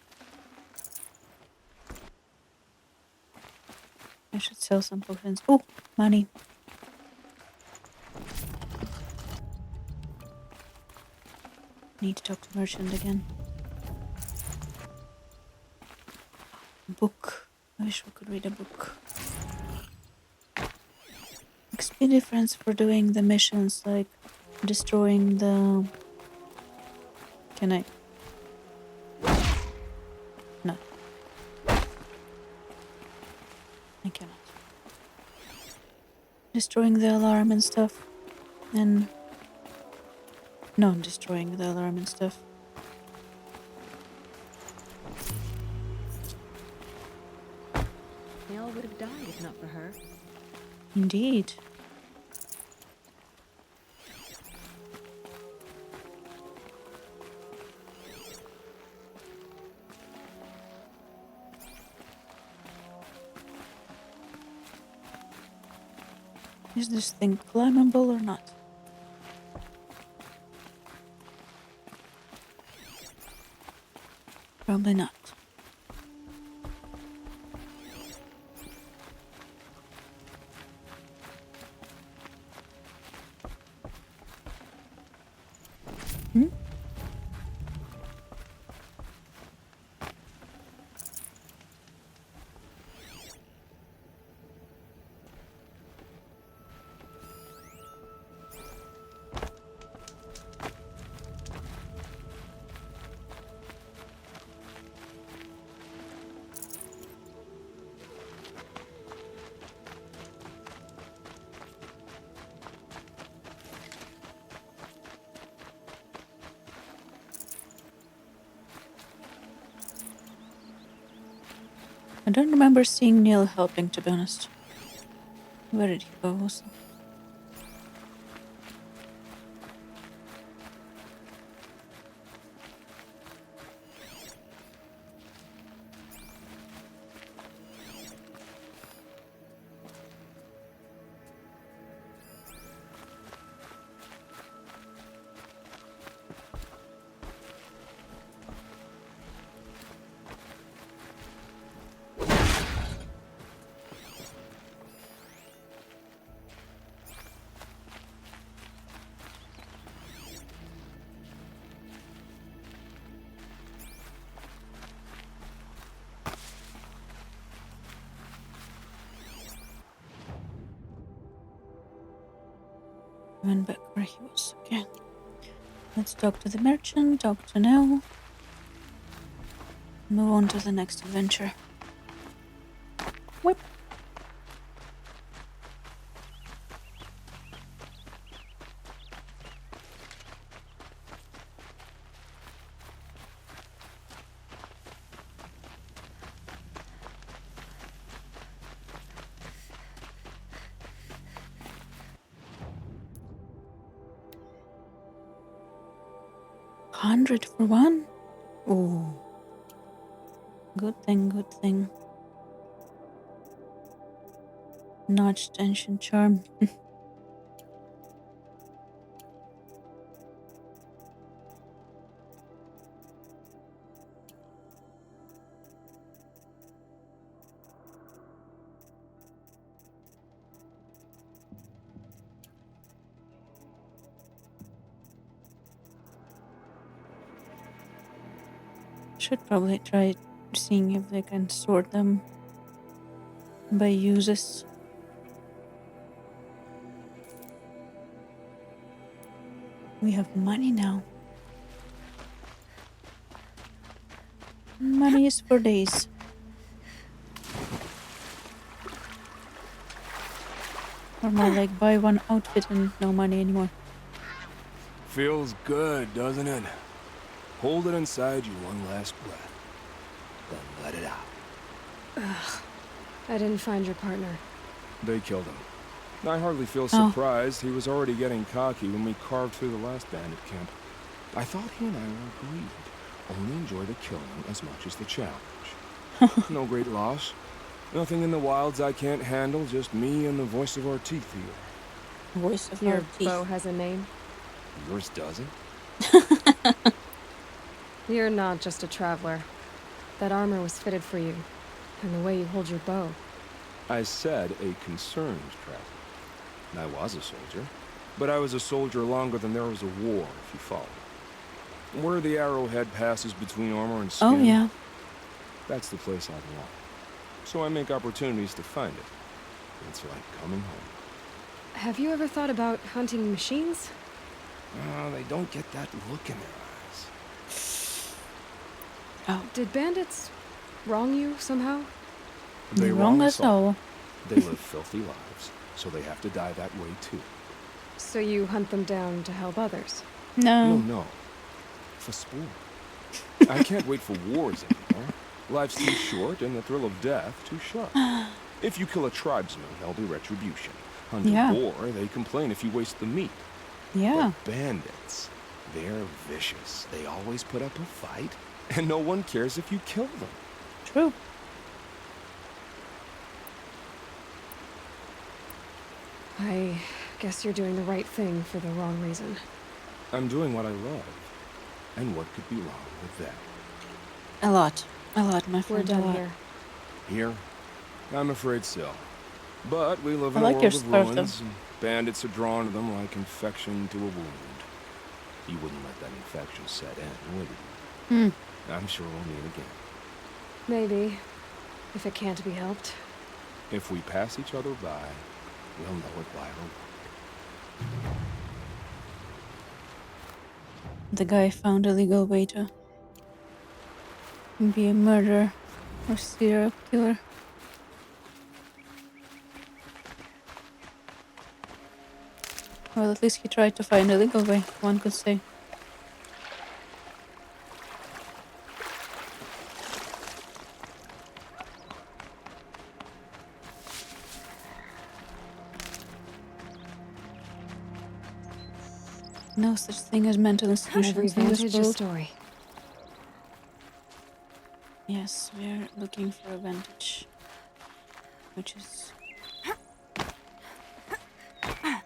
I should sell some potions. Oh, money. Need to talk to merchant again. Book. I wish we could read a book. XP difference for doing the missions, like destroying the... Can I? No. I cannot. Destroying the alarm and stuff. And... No, destroying the alarm and stuff. They all would have died if not for her. Indeed. Is this thing climbable or not? Probably not. Hmm? I don't remember seeing Neil helping, to be honest. Where did he go also? Went back where he was. Okay. Let's talk to the merchant, talk to Nell. Move on to the next adventure. Whip. $100 for one? Ooh. Good thing, good thing. Notched ancient charm. Should probably try seeing if they can sort them by uses. We have money now. Money is for days. Or more like buy one outfit and no money anymore. Feels good, doesn't it? Hold it inside you one last breath. Then let it out. Ugh. I didn't find your partner. They killed him. I hardly feel surprised. He was already getting cocky when we carved through the last bandit camp. I thought he and I were agreed. Only enjoy the killing as much as the challenge. No great loss. Nothing in the wilds I can't handle, just me and the voice of our teeth here. Voice of Your our teeth. bow has a name? Yours doesn't? You're not just a traveler. That armor was fitted for you, and the way you hold your bow. I said a concerned traveler. I was a soldier, but I was a soldier longer than there was a war, if you follow. Where the arrowhead passes between armor and skin. Oh, yeah. That's the place I belong. So I make opportunities to find it. It's like coming home. Have you ever thought about hunting machines? They don't get that look in their eyes. Oh. Did bandits wrong you somehow? They wrong us all. all. They live filthy lives, so they have to die that way too. So you hunt them down to help others? No. No. For sport. I can't wait for wars anymore. Life's too short and the thrill of death too sharp. If you kill a tribesman, there'll be retribution. Hunt a boar, they complain if you waste the meat. Yeah. But bandits, they're vicious. They always put up a fight, and no one cares if you kill them. True. I guess you're doing the right thing for the wrong reason. I'm doing what I love. And what could be wrong with that? A lot. A lot, my We're friend. done here. Here? I'm afraid so. But we live in I a like your world of scarf, ruins, and bandits are drawn to them like infection to a wound. You wouldn't let that infection set in, would you? I'm sure we'll meet again. Maybe. If it can't be helped. If we pass each other by, we'll know it while we're walking. The guy found a legal way to be a murderer or serial killer. Well, at least he tried to find a legal way, one could say. No such thing as mental Every institutions in this vantage a world. story. Yes, we're looking for a vantage, which is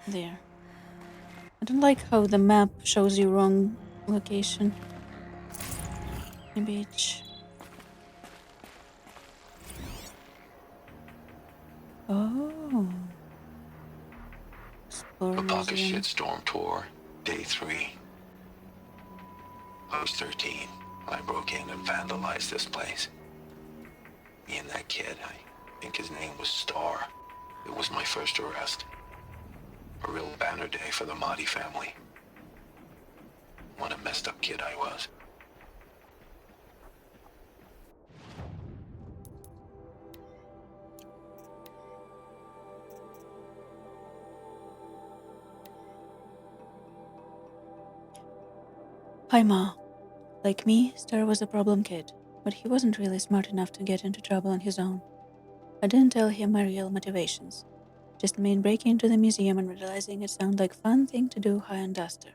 there. I don't like how the map shows you wrong location. Maybe it's... Oh. Explore Papaka museum. Shitstorm Tour, Day 3. I was 13 when I broke in and vandalized this place. Me and that kid, I think his name was Star. It was my first arrest. A real banner day for the Mahdi family. What a messed up kid I was. Hi, Ma. Like me, Star was a problem kid, but he wasn't really smart enough to get into trouble on his own. I didn't tell him my real motivations. Just me breaking into the museum and realizing it sounded like a fun thing to do high on duster.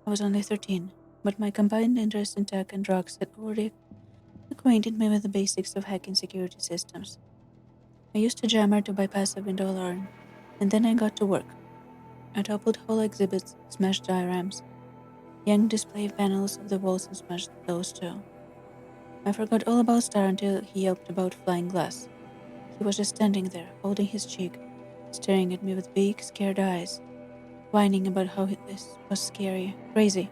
I was only 13, but my combined interest in tech and drugs had already acquainted me with the basics of hacking security systems. I used a jammer to bypass a window alarm, and then I got to work. I toppled whole exhibits, smashed dioramas, yanked display panels off the walls and smashed those too. I forgot all about Star until he yelped about flying glass. He was just standing there, holding his cheek, staring at me with big, scared eyes, whining about how this was scary, crazy,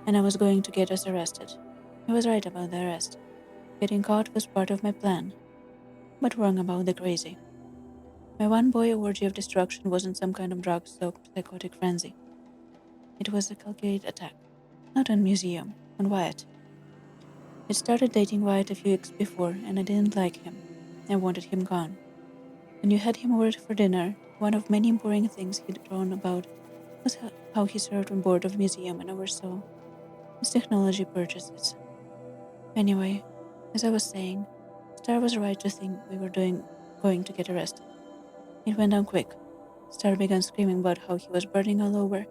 and I was going to get us arrested. He was right about the arrest. Getting caught was part of my plan, but wrong about the crazy. My one-boy orgy of destruction wasn't some kind of drug-soaked psychotic frenzy. It was a calculated attack, not on museum, on Wyatt. I started dating Wyatt a few weeks before, and I didn't like him. I wanted him gone. When you had him over for dinner, one of many boring things he'd grown about was how he served on board of museum and oversaw his technology purchases. Anyway, as I was saying, Star was right to think we were going to get arrested. It went down quick. Star began screaming about how he was burning all over.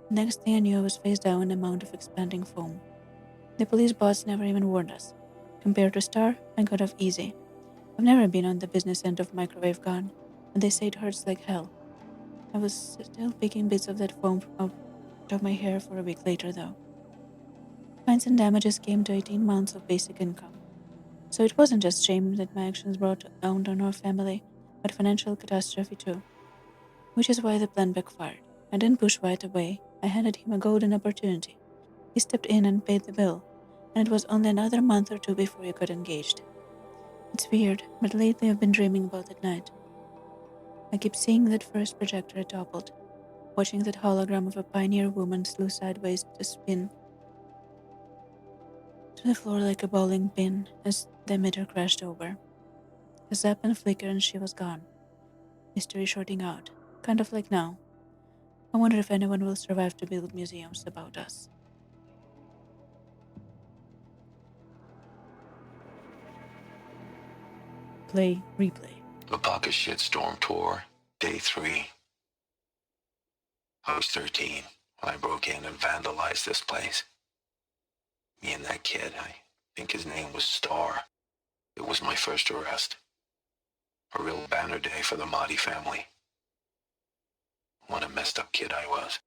The next thing I knew, I was face down in a mound of expanding foam. The police boss never even warned us. Compared to Star, I got off easy. I've never been on the business end of microwave gun, and they say it hurts like hell. I was still picking bits of that foam out of my hair for a week later, though. Fines and damages came to 18 months of basic income. So it wasn't just shame that my actions brought down on our family, but financial catastrophe too. Which is why the plan backfired. I didn't push White away. I handed him a golden opportunity. He stepped in and paid the bill, and it was only another month or two before we got engaged. It's weird, but lately I've been dreaming about that night. I keep seeing that first projector toppled, watching that hologram of a pioneer woman slew sideways to spin to the floor like a bowling pin as the emitter crashed over. A zap and flicker and she was gone. History shorting out, kind of like now. I wonder if anyone will survive to build museums about us. Play, replay. Papaka Shitstorm Tour, Day 3. I was 13 when I broke in and vandalized this place. Me and that kid, I think his name was Star. It was my first arrest. A real banner day for the Mahdi family. What a messed up kid I was.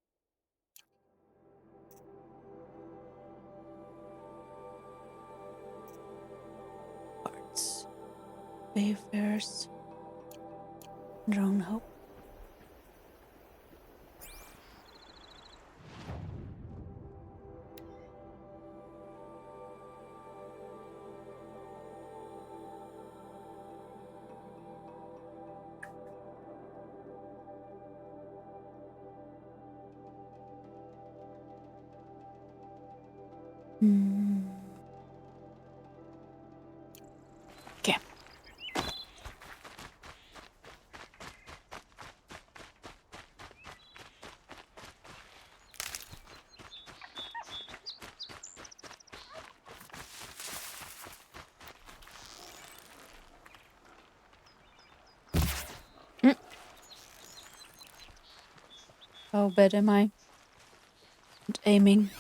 Parts. Wayfarers. Drone Hope. Okay. How bad am I? and aiming.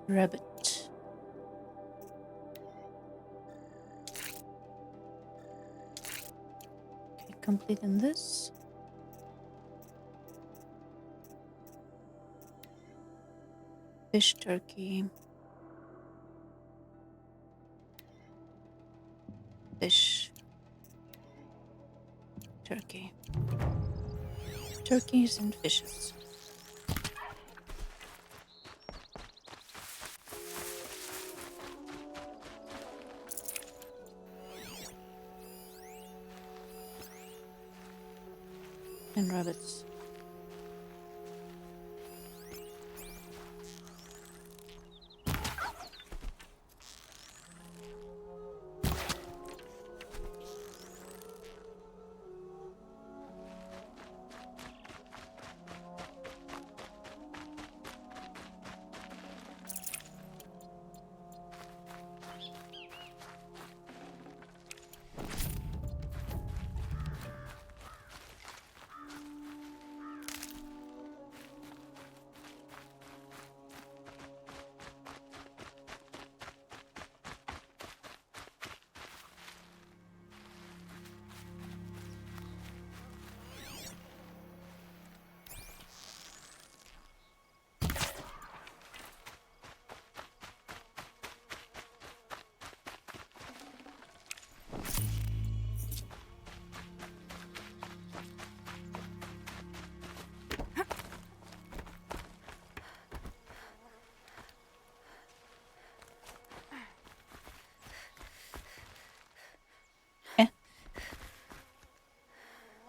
Rabbit. Okay, completing this. Fish turkey. Fish. Turkey. Turkeys and fishes. And rabbits.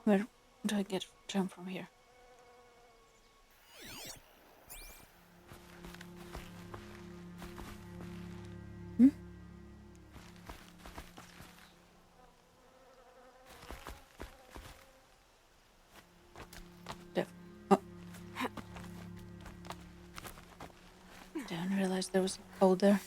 Where do I jump from here? Oh. Didn't realize there was a hole there.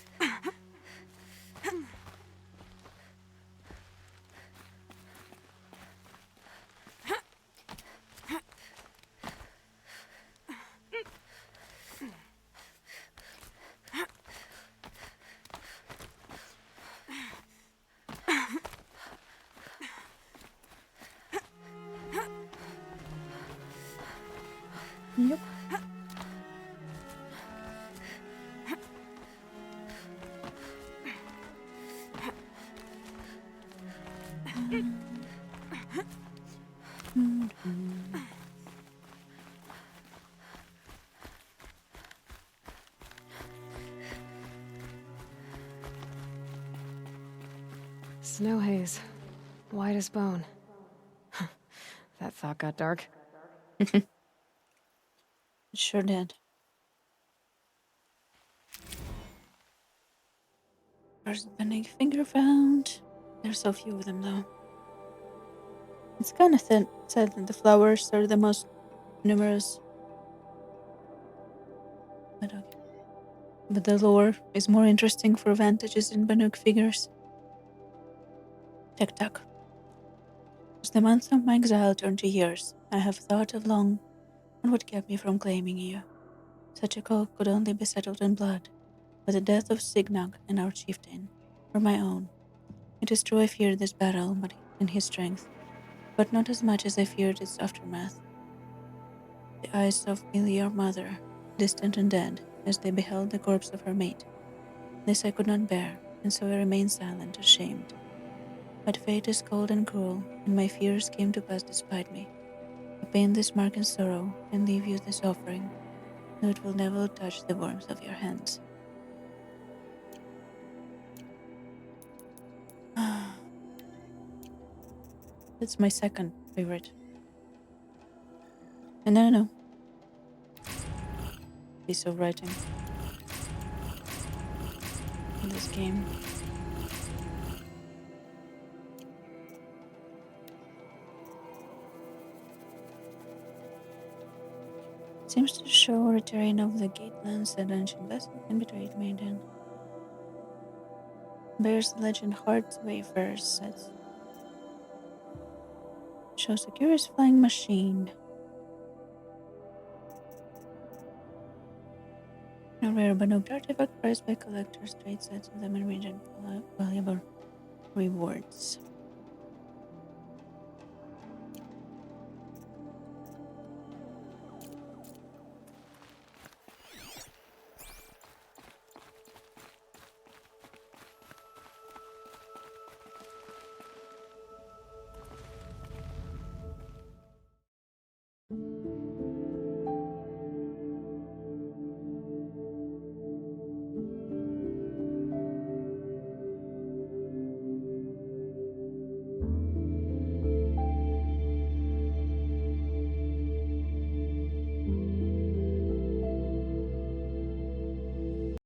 Yep. Snow haze. White as bone. That thought got dark. It sure did. First bending finger found. There's so few of them though. It's kind of sad that the flowers are the most numerous. But okay. But the lore is more interesting for vantages in Banuk figures. Tick-tock. As the months of my exile turn to years, I have thought of long on what kept me from claiming you. Such a call could only be settled in blood, but the death of Signog and our chieftain were my own. It is true I feared this battle but in his strength, but not as much as I feared its aftermath. The eyes of Millie, our mother, distant and dead, as they beheld the corpse of her mate. This I could not bear, and so I remained silent, ashamed. But fate is cold and cruel, and my fears came to pass despite me. I paint this mark in sorrow, and leave you this offering, though it will never touch the warmth of your hands. That's my second favorite. And I don't know. Piece of writing. in this game. Seems to show a terrain of the Gatelands that ancient vessel can be trade made in. Bears the legend Heart's Wayfarer's sets. Shows a curious flying machine. A rare but no artifact prized by collectors, trade sets of them in region valuable rewards.